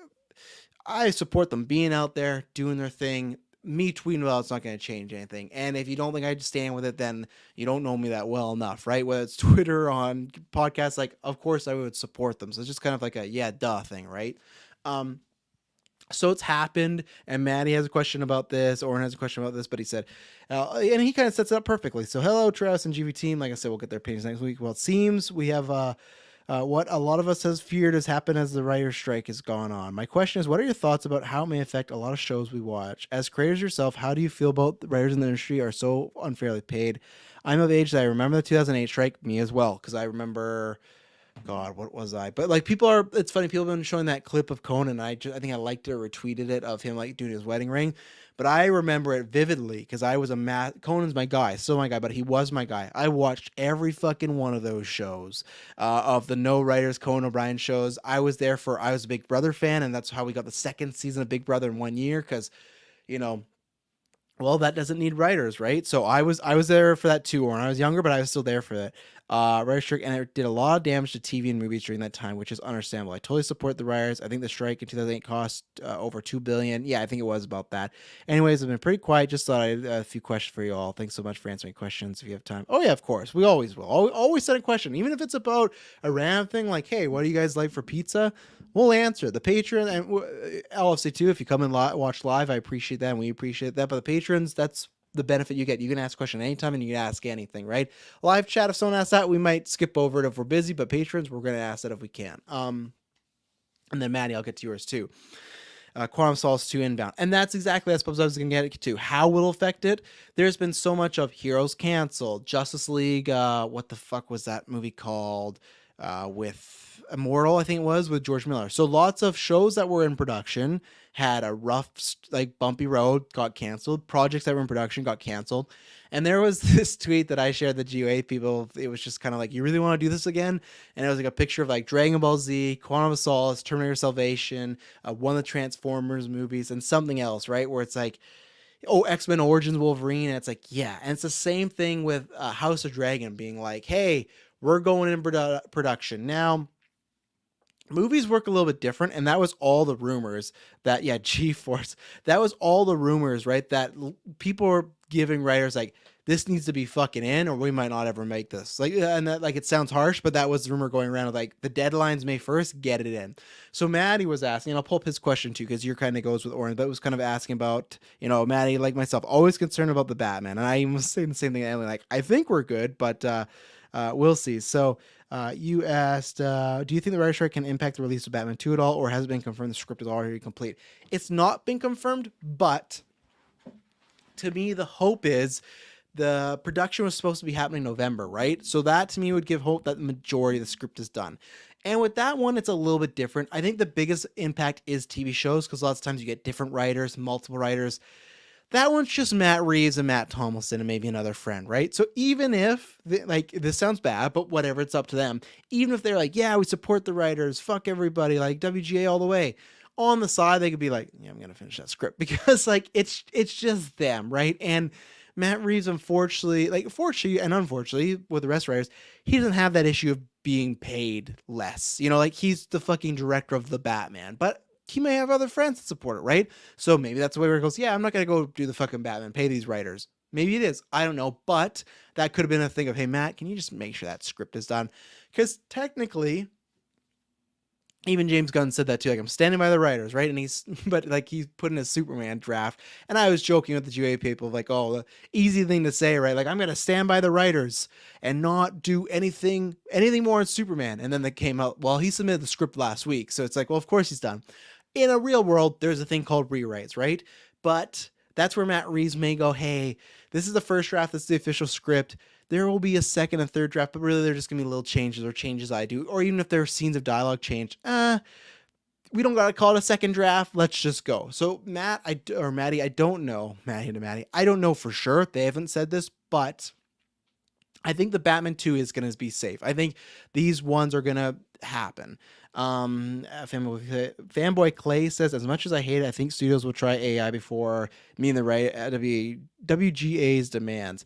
A: I support them being out there, doing their thing. Me tweeting about it's not going to change anything. And if you don't think I'd stand with it, then you don't know me that well enough, right? Whether it's Twitter, on podcasts, like, of course I would support them. So it's just kind of like a, yeah, duh thing, right? So it's happened, and Maddie has a question about this. Oren has a question about this, but he said, and he kind of sets it up perfectly. So, hello, Travis and GV team. Like I said, we'll get their opinions next week. Well, it seems we have what a lot of us has feared has happened as the writer's strike has gone on. My question is, what are your thoughts about how it may affect a lot of shows we watch? As creators yourself, how do you feel about the writers in the industry are so unfairly paid? I'm of age that I remember the 2008 strike, me as well, because I remember God, what was I? But like people are, it's funny. People have been showing that clip of Conan. I think I liked it or retweeted it of him like doing his wedding ring. But I remember it vividly because I was Conan's my guy, still my guy, but he was my guy. I watched every fucking one of those shows, of the No Writers Conan O'Brien shows. I was a Big Brother fan, and that's how we got the second season of Big Brother in 1 year because, you know, well, that doesn't need writers, right? So I was there for that too, or I was younger, but I was still there for that. Writer strike, and it did a lot of damage to TV and movies during that time, which is understandable. I totally support the writers. I think the strike in 2008 cost over $2 billion. Yeah, I think it was about that. Anyways, I've been pretty quiet. Just thought I had a few questions for you all. Thanks so much for answering questions. If you have time, oh yeah, of course, we always will. Always send a question, even if it's about a random thing like, hey, what do you guys like for pizza? We'll answer. The Patreon and LFC too. If you come and watch live, I appreciate that, and we appreciate that. But the patrons, that's the benefit you get. You can ask a question anytime, and you can ask anything, right? Live chat, if someone asks that, we might skip over it if we're busy. But patrons, we're going to ask that if we can. And then Maddie, I'll get to yours too. Quantum Solace 2 inbound. And that's exactly, I suppose I was going to get to. How will it affect it? There's been so much of Heroes canceled, Justice League, what the fuck was that movie called? With Immortal, I think it was, with George Miller. So lots of shows that were in production had a rough, like bumpy road, got canceled. Projects that were in production got canceled. And there was this tweet that I shared the GOA people. It was just kind of like, you really want to do this again? And it was like a picture of like Dragon Ball Z, Quantum of Solace, Terminator Salvation, one of the Transformers movies, and something else, right? Where it's like, oh, X-Men Origins Wolverine. And it's like, yeah. And it's the same thing with House of Dragon being like, hey, we're going in production. Now, movies work a little bit different, and that was all the rumors that, yeah, G-Force, that was all the rumors, right? That people were giving writers like, this needs to be fucking in, or we might not ever make this. Like, and that, like, it sounds harsh, but that was the rumor going around of like, the deadline's May 1st, get it in. So Maddie was asking, and I'll pull up his question too, because your kind of goes with Oren, but was kind of asking about, Maddie, like myself, always concerned about the Batman. And I was saying the same thing to Emily, like, I think we're good, but we'll see. So you asked, do you think the writer's strike can impact the release of Batman 2 at all, or has it been confirmed the script is already complete? It's not been confirmed, but to me, the hope is the production was supposed to be happening in November, right? So that to me would give hope that the majority of the script is done. And with that one, it's a little bit different. I think the biggest impact is TV shows, because lots of times you get different writers, multiple writers. That one's just Matt Reeves and Matt Tomlinson and maybe another friend, right? So even if, like, this sounds bad, but whatever, it's up to them. Even if they're like, yeah, we support the writers, fuck everybody, like WGA all the way. On the side, they could be like, yeah, I'm going to finish that script, because like, it's just them, right? And Matt Reeves, fortunately and unfortunately, with the rest of writers, he doesn't have that issue of being paid less. Like, he's the fucking director of the Batman, but he may have other friends that support it, right? So maybe that's the way where it goes, yeah, I'm not going to go do the fucking Batman, pay these writers. Maybe it is. I don't know. But that could have been a thing of, hey, Matt, can you just make sure that script is done? Because technically, even James Gunn said that too. Like, I'm standing by the writers, right? And he's put in a Superman draft. And I was joking with the GA people, like, oh, the easy thing to say, right? Like, I'm going to stand by the writers and not do anything more on Superman. And then they came out, well, he submitted the script last week. So it's like, well, of course he's done. In a real world, there's a thing called rewrites, right? But that's where Matt Reeves may go, hey, this is the first draft, this is the official script. There will be a second and third draft, but really they're just going to be little changes or changes I do. Or even if there are scenes of dialogue change, we don't got to call it a second draft. Let's just go. So Maddie, I don't know. Maddie, I don't know for sure. They haven't said this, but I think the Batman 2 is going to be safe. I think these ones are going to happen. Fanboy Clay says, as much as I hate it, I think studios will try AI before meeting the right WGA's demands.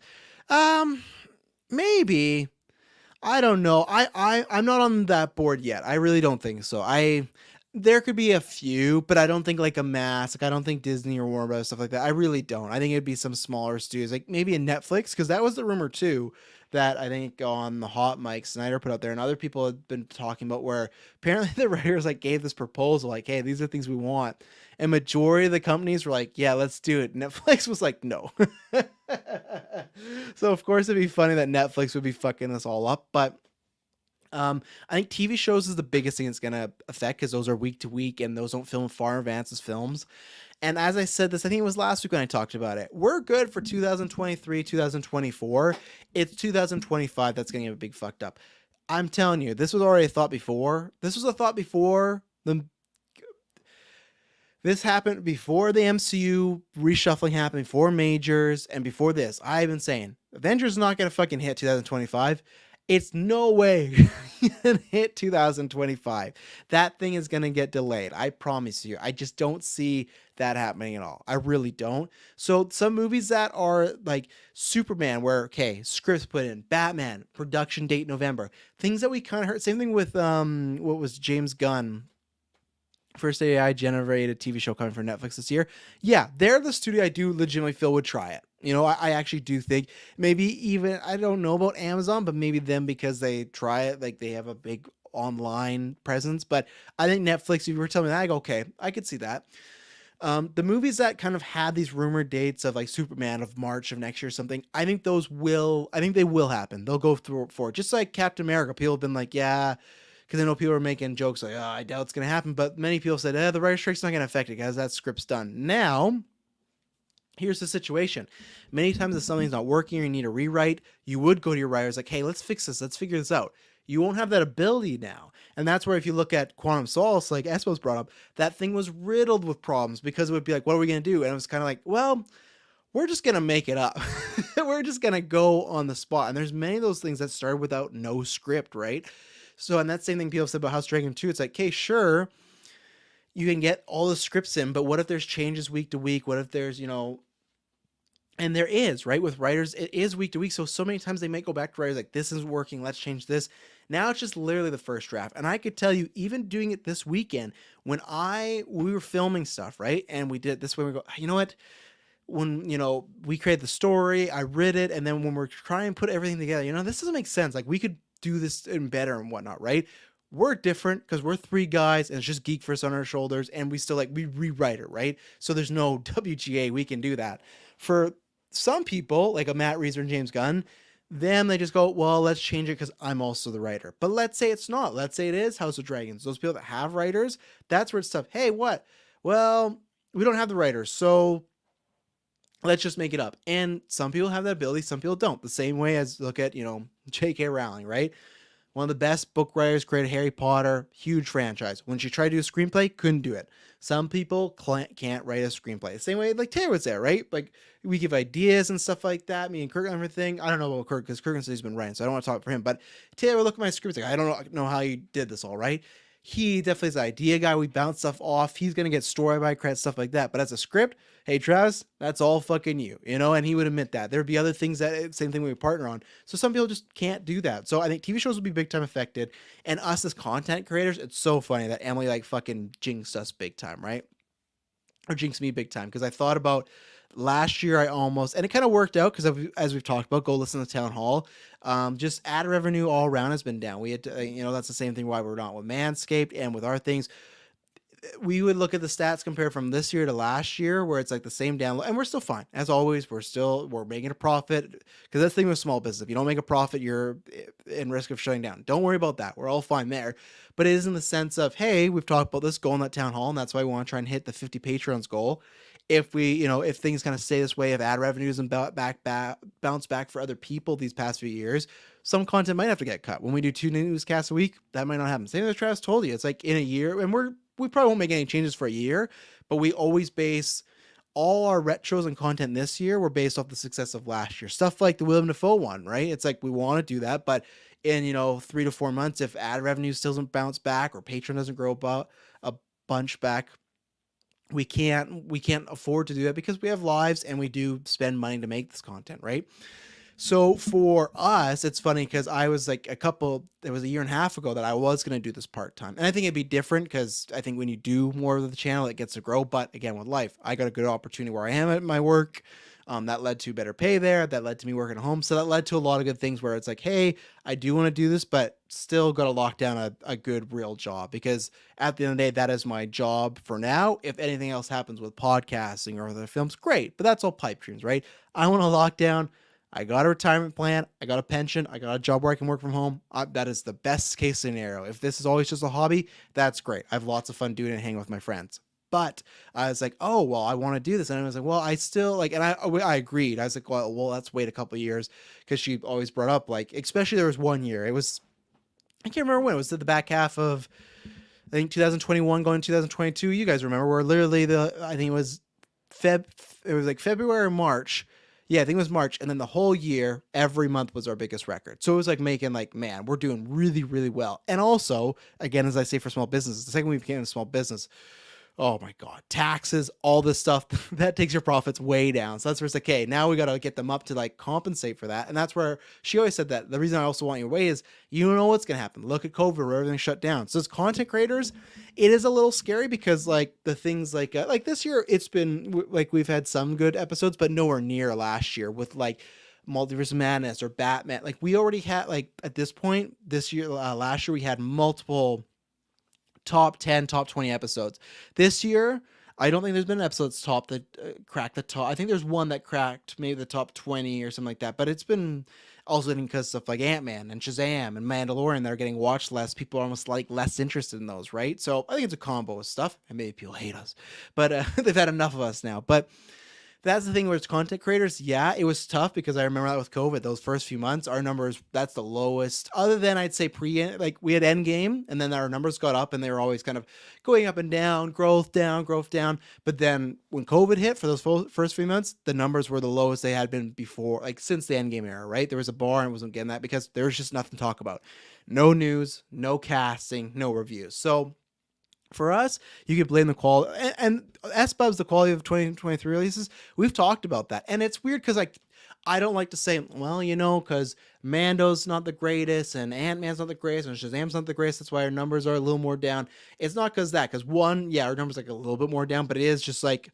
A: Maybe. I don't know. I'm not on that board yet. I really don't think so. There could be a few, but I don't think like a mass. Like I don't think Disney or Warner Bros. Stuff like that. I really don't. I think it'd be some smaller studios, like maybe a Netflix, because that was the rumor too. That I think on the Hot Mike Snyder put out there, and other people had been talking about where apparently the writers like gave this proposal, like, "Hey, these are things we want," and majority of the companies were like, "Yeah, let's do it." Netflix was like, "No." So of course it'd be funny that Netflix would be fucking this all up, but I think TV shows is the biggest thing it's gonna affect because those are week to week and those don't film far in advance as films. And as I said this, I think it was last week when I talked about it. We're good for 2023, 2024. It's 2025 that's gonna get big fucked up. I'm telling you, this was already a thought before. This was a thought before the this happened before the MCU reshuffling happened, before Majors, and before this. I've been saying Avengers is not gonna fucking hit 2025. It's no way gonna hit 2025. That thing is gonna get delayed. I promise you. I just don't see that happening at all. I really don't. So some movies that are like Superman, where okay, scripts put in, Batman, production date November, things that we kind of heard. Same thing with what was James Gunn, first AI generated TV show coming from Netflix this year. Yeah, they're the studio I do legitimately feel would try it. You know, I actually do think maybe even I don't know about Amazon, but maybe them because they try it, like they have a big online presence. But I think Netflix, if you were telling me that, I go, okay, I could see that. The movies that kind of had these rumored dates of like Superman of March of next year or something, I think they will happen. They'll go through for it. Just like Captain America, people have been like, yeah, because I know people are making jokes like, oh, I doubt it's going to happen. But many people said, the writer's strike's not going to affect it because that script's done. Now, here's the situation. Many times if something's not working or you need a rewrite, you would go to your writers like, hey, let's fix this. Let's figure this out. You won't have that ability now. And that's where if you look at Quantum Solace, like Espo's brought up, that thing was riddled with problems because it would be like, what are we going to do? And it was kind of like, well, we're just going to make it up. We're just going to go on the spot. And there's many of those things that started without no script, right? So, and that same thing people said about House Dragon 2, it's like, okay, sure, you can get all the scripts in, but what if there's changes week to week? What if there's, and there is, right? With writers, it is week to week. So many times they might go back to writers like, this isn't working, let's change this. Now it's just literally the first draft. And I could tell you, even doing it this weekend, when we were filming stuff, right? And we did it this way, we go, you know what? When, we created the story, I read it, and then when we're trying to put everything together, this doesn't make sense. Like, we could do this and better and whatnot, right? We're different because we're three guys and it's just GeekVerse on our shoulders, and we still we rewrite it, right? So there's no WGA, we can do that. For some people, like a Matt Reeser and James Gunn, them they just go, well, let's change it because I'm also the writer. But let's say it's not. Let's say it is House of Dragons. Those people that have writers, that's where it's tough. Hey, what? Well, we don't have the writers, so let's just make it up. And some people have that ability, some people don't. The same way as look at, J.K. Rowling, right? One of the best book writers, created Harry Potter, huge franchise. When she tried to do a screenplay, couldn't do it. Some people can't write a screenplay. The same way like Taylor was there, right? Like we give ideas and stuff like that. Me and Kirk and everything. I don't know about Kirk because Kirk says he's been writing, so I don't want to talk for him. But Taylor would look at my scripts like, I don't know how you did this all right. He definitely is an idea guy. We bounce stuff off. He's going to get story by credit, stuff like that. But as a script, hey, Travis, that's all fucking you, and he would admit that. There'd be other things that, same thing we would partner on. So some people just can't do that. So I think TV shows will be big time affected. And us as content creators, it's so funny that Emily like fucking jinxed us big time, right? Or jinxed me big time. Because I thought about last year, and it kind of worked out because as we've talked about, go listen to Town Hall. Just ad revenue all around has been down. We had to, that's the same thing why we're not with Manscaped and with our things. We would look at the stats compared from this year to last year where it's like the same download, and we're still fine. As always, we're making a profit because that's the thing with small business. If you don't make a profit, you're in risk of shutting down. Don't worry about that. We're all fine there. But it is in the sense of, hey, we've talked about this goal in that town hall, and that's why we want to try and hit the 50 Patreons goal. If we, if things kind of stay this way, if ad revenues and bounce back for other people these past few years, some content might have to get cut. When we do 2 newscasts a week, that might not happen. Same as Travis told you. It's like in a year, and we probably won't make any changes for a year, but we always base all our retros and content this year were based off the success of last year. Stuff like the Willem Dafoe one, right? It's like we want to do that, but in 3 to 4 months, if ad revenue still doesn't bounce back or Patreon doesn't grow about a bunch back, we can't afford to do that because we have lives and we do spend money to make this content, right? So for us, it's funny because I was like it was a year and a half ago that I was going to do this part time. And I think it'd be different because I think when you do more of the channel, it gets to grow. But again, with life, I got a good opportunity where I am at my work. That led to better pay there. That led to me working at home. So that led to a lot of good things where it's like, hey, I do want to do this, but still got to lock down a good real job because at the end of the day, that is my job for now. If anything else happens with podcasting or other films, great. But that's all pipe dreams, right? I want to lock down. I got a retirement plan. I got a pension. I got a job where I can work from home. That is the best case scenario. If this is always just a hobby, that's great. I have lots of fun doing it and hanging with my friends. But I was like, oh, well, I want to do this. And I was like, well, I still like, and I agreed. I was like, well, let's wait a couple of years because she always brought up like, especially there was one year. It was, I can't remember when. It was at the back half of, I think 2021 going to 2022. You guys remember where literally I think it was like February or March. Yeah, I think it was March. And then the whole year, every month was our biggest record. So it was like making like, man, we're doing really, really well. And also, again, as I say for small businesses, the second we became a small business, oh my God, taxes, all this stuff that takes your profits way down. So that's where it's like, okay, now we got to get them up to like compensate for that. And that's where she always said that the reason I also want you away is you don't know what's going to happen. Look at COVID where everything shut down. So as content creators, it is a little scary because like the things like this year, it's been like we've had some good episodes, but nowhere near last year with like Multiverse of Madness or Batman. Like we already had like at this point this year, last year we had multiple top 10, top 20 episodes. This year, I don't think there's been an episode that's top that cracked the top. I think there's one that cracked maybe the top 20 or something like that. But it's been also because stuff like Ant-Man and Shazam and Mandalorian that are getting watched less. People are almost like less interested in those, right? So I think it's a combo of stuff. And maybe people hate us. But they've had enough of us now. But that's the thing where it's content creators. Yeah, it was tough because I remember that with COVID, those first few months, our numbers, that's the lowest. Other than I'd say like we had Endgame and then our numbers got up and they were always kind of going up and down, growth down. But then when COVID hit for those first few months, the numbers were the lowest they had been before, like since the Endgame era, right? There was a bar and wasn't getting that because there was just nothing to talk about. No news, no casting, no reviews. So for us, you could blame the quality, and SBUB's the quality of 2023 releases. We've talked about that, and it's weird because I don't like to say, well, because Mando's not the greatest, and Ant-Man's not the greatest, and Shazam's not the greatest. That's why our numbers are a little more down. It's not because one, yeah, our numbers like a little bit more down, but it is just like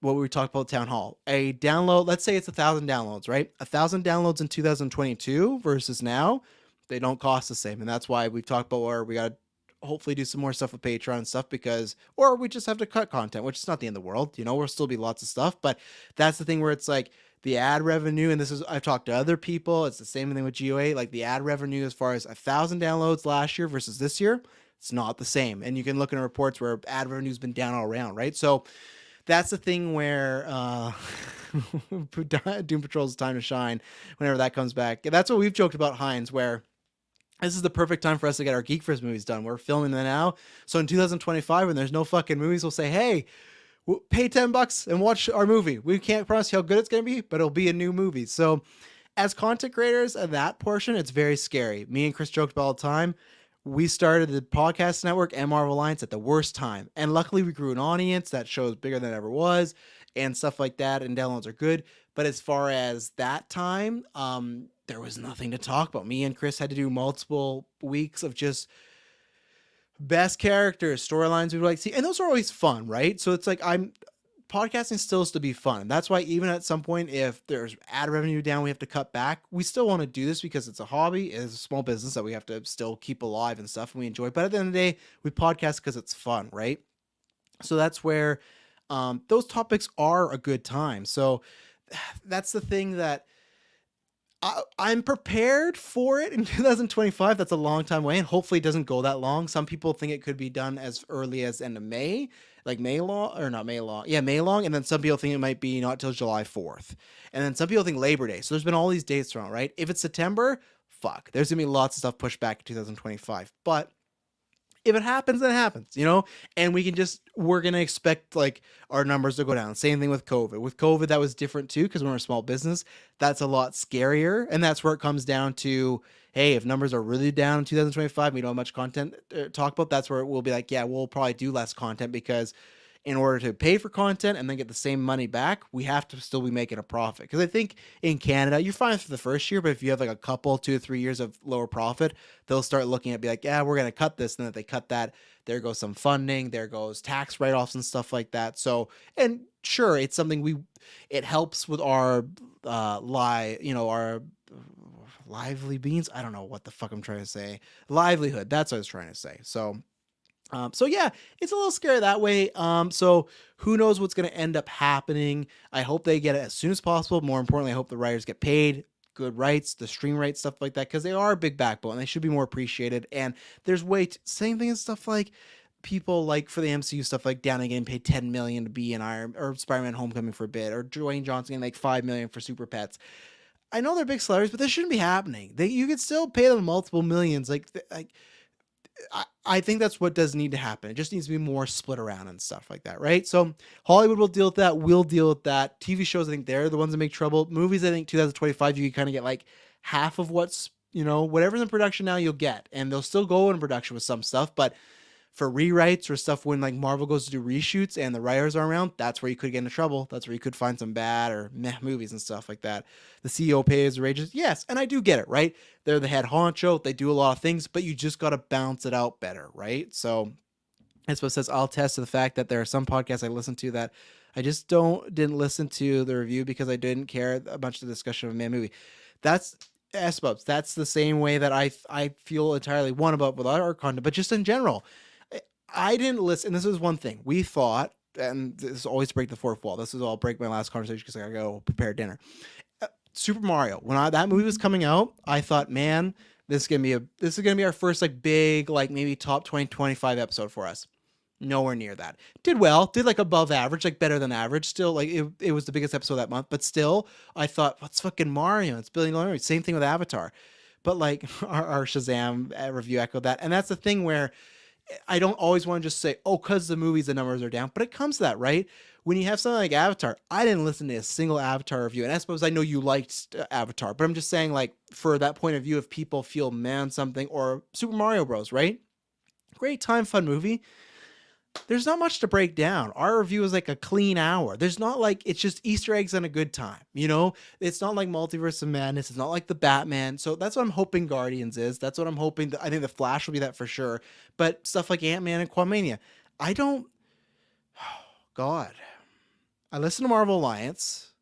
A: what we talked about Town Hall. A download, let's say it's 1,000 downloads, right? 1,000 downloads in 2022 versus now, they don't cost the same, and that's why we've talked about where we got to hopefully do some more stuff with Patreon and stuff or we just have to cut content, which is not the end of the world. There'll still be lots of stuff, but that's the thing where it's like the ad revenue. And I've talked to other people. It's the same thing with GOA, like the ad revenue, as far as 1,000 downloads last year versus this year, it's not the same. And you can look in reports where ad revenue has been down all around. Right. So that's the thing where, Doom Patrol's time to shine whenever that comes back. That's what we've joked about Heinz, where this is the perfect time for us to get our GeekVerse movies done. We're filming them now. So in 2025, when there's no fucking movies, we'll say, hey, pay $10 and watch our movie. We can't promise you how good it's going to be, but it'll be a new movie. So as content creators at that portion, it's very scary. Me and Chris joked about all the time. We started the podcast network and Marvel Alliance at the worst time. And luckily we grew an audience. That show's bigger than it ever was and stuff like that. And downloads are good. But as far as that time, there was nothing to talk about. Me and Chris had to do multiple weeks of just best characters, storylines we'd like to see. And those are always fun, right? So it's like podcasting still is to be fun. That's why even at some point, if there's ad revenue down, we have to cut back. We still want to do this because it's a hobby. It's a small business that we have to still keep alive and stuff, and we enjoy. But at the end of the day, we podcast because it's fun, right? So that's where those topics are a good time. So that's the thing that I'm prepared for it in 2025. That's a long time away, and hopefully it doesn't go that long. Some people think it could be done as early as end of May, like May long. Yeah, May long. And then some people think it might be not till July 4th. And then some people think Labor Day. So there's been all these dates around, right? If it's September, fuck. There's going to be lots of stuff pushed back in 2025. But if it happens, then it happens, and we're going to expect like our numbers to go down. Same thing with COVID. With COVID, that was different too, because we're a small business. That's a lot scarier. And that's where it comes down to, hey, if numbers are really down in 2025, we don't have much content to talk about. That's where we'll be like, yeah, we'll probably do less content because in order to pay for content and then get the same money back, we have to still be making a profit. Because I think in Canada, you're fine for the first year, but if you have like a couple, 2 or 3 years of lower profit, they'll start looking at be like, yeah, we're going to cut this. And then if they cut that, there goes some funding, there goes tax write-offs and stuff like that. So, and sure, it's something it helps with our, our lively beans. I don't know what the fuck I'm trying to say. Livelihood. That's what I was trying to say. So yeah, it's a little scary that way. So who knows what's going to end up happening? I hope they get it as soon as possible. More importantly, I hope the writers get paid good rights, the stream rights, stuff like that, because they are a big backbone and they should be more appreciated. And there's same thing as stuff like people like for the MCU stuff like Downey getting paid $10 million to be in Iron or Spider-Man Homecoming for a bit, or Dwayne Johnson getting like $5 million for Super Pets. I know they're big celebrities, but this shouldn't be happening. You could still pay them multiple millions. I think that's what does need to happen. It just needs to be more split around and stuff like that, right? So Hollywood will deal with that. We'll deal with that. TV shows, I think they're the ones that make trouble. Movies, I think 2025, you can kind of get like half of what's, whatever's in production now you'll get. And they'll still go in production with some stuff, but for rewrites or stuff when like Marvel goes to do reshoots and the writers are around, that's where you could get into trouble. That's where you could find some bad or meh movies and stuff like that. The CEO pays the wages. Yes, and I do get it, right? They're the head honcho. They do a lot of things, but you just got to bounce it out better, right? So that's what says I'll attest to the fact that there are some podcasts I listen to that I just didn't listen to the review because I didn't care much the discussion of a man movie. That's S-Bubs. That's the same way that I feel entirely about with our content, but just in general. I didn't listen. This is one thing we thought, and this is always break the fourth wall. This is all break my last conversation because I gotta go prepare dinner. Super Mario. When that movie was coming out, I thought, man, this is gonna be our first like big like maybe top 20-25 episode for us. Nowhere near that. Did well. Did like above average, like better than average. Still, like it was the biggest episode that month. But still, I thought, what's fucking Mario? It's $1 billion. Same thing with Avatar. But like our Shazam review echoed that, and that's the thing where I don't always want to just say, oh, because the movies, the numbers are down, but it comes to that, right? When you have something like Avatar, I didn't listen to a single Avatar review, and I suppose I know you liked Avatar, but I'm just saying, like, for that point of view, if people feel man something, or Super Mario Bros., right? Great time, fun movie. There's not much to break down. Our review is like a clean hour. There's not like, it's just Easter eggs and a good time, It's not like Multiverse of Madness. It's not like the Batman. So that's what I'm hoping Guardians is. That's what I'm hoping. I think the Flash will be that for sure. But stuff like Ant-Man and Quantumania, God. I listen to Marvel Alliance,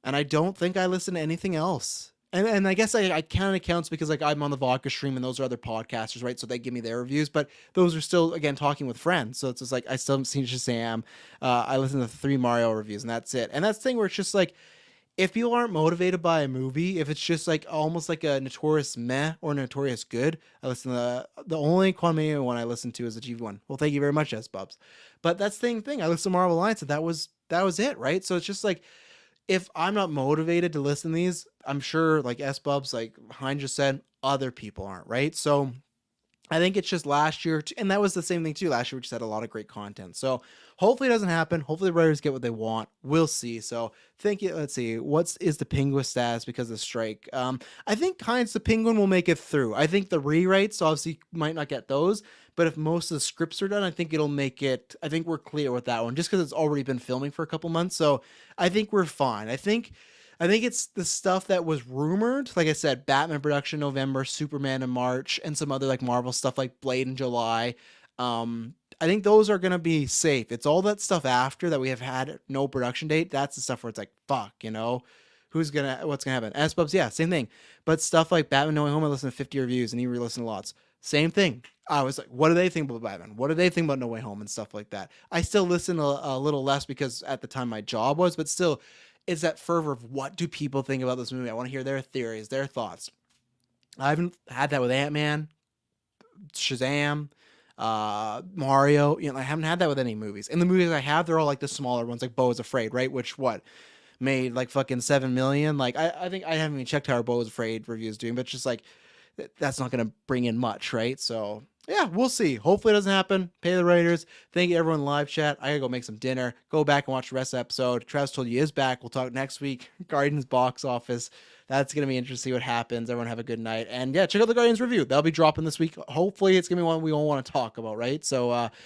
A: and I don't think I listen to anything else. And I guess I kind of counts because like I'm on the Vodka stream and those are other podcasters, right? So they give me their reviews, but those are still, again, talking with friends. So it's just like, I still haven't seen Shazam. I listen to 3 Mario reviews and that's it. And that's the thing where it's just like, if people aren't motivated by a movie, if it's just like almost like a notorious meh or notorious good, I listen to the only Quantumania one I listen to is the GV one. Well, thank you very much, S-Bubs. But that's the same thing. I listen to Marvel Alliance and that was it, right? So it's just like, if I'm not motivated to listen to these, I'm sure like S-Bubs, like Hein just said, other people aren't, right? So I think it's just last year, and that was the same thing too. Last year, we just had a lot of great content. So hopefully it doesn't happen. Hopefully the writers get what they want. We'll see. So thank you. Let's see. What is the Penguin status because of the strike? I think Heinz the Penguin will make it through. I think the rewrites obviously might not get those, but if most of the scripts are done, I think it'll make it. I think we're clear with that one just because it's already been filming for a couple months. So I think we're fine. I think it's the stuff that was rumored. Like I said, Batman production November, Superman in March, and some other like Marvel stuff like Blade in July. I think those are going to be safe. It's all that stuff after that we have had no production date. That's the stuff where it's like, fuck, what's going to happen? S-Bubs, yeah, same thing. But stuff like Batman No Way Home, I listened to 50 reviews and you re-listen to lots. Same thing. I was like, what do they think about Batman? What do they think about No Way Home and stuff like that? I still listen a little less because at the time my job was, but still, it's that fervor of what do people think about this movie? I want to hear their theories, their thoughts. I haven't had that with Ant-Man, Shazam, Mario. I haven't had that with any movies. And the movies I have, they're all like the smaller ones, like Beau is Afraid, right? Which made like fucking 7 million. Like I think I haven't even checked how our Beau is Afraid review is doing, but just like that's not going to bring in much, right? So yeah, we'll see. Hopefully it doesn't happen. Pay the writers. Thank you everyone in live chat. I gotta go make some dinner. Go back and watch the rest of the episode. Travis told you he is back. We'll talk next week. Guardians box office. That's gonna be interesting what happens. Everyone have a good night. And yeah, check out the Guardians review. That'll be dropping this week. Hopefully it's gonna be one we all want to talk about, right? So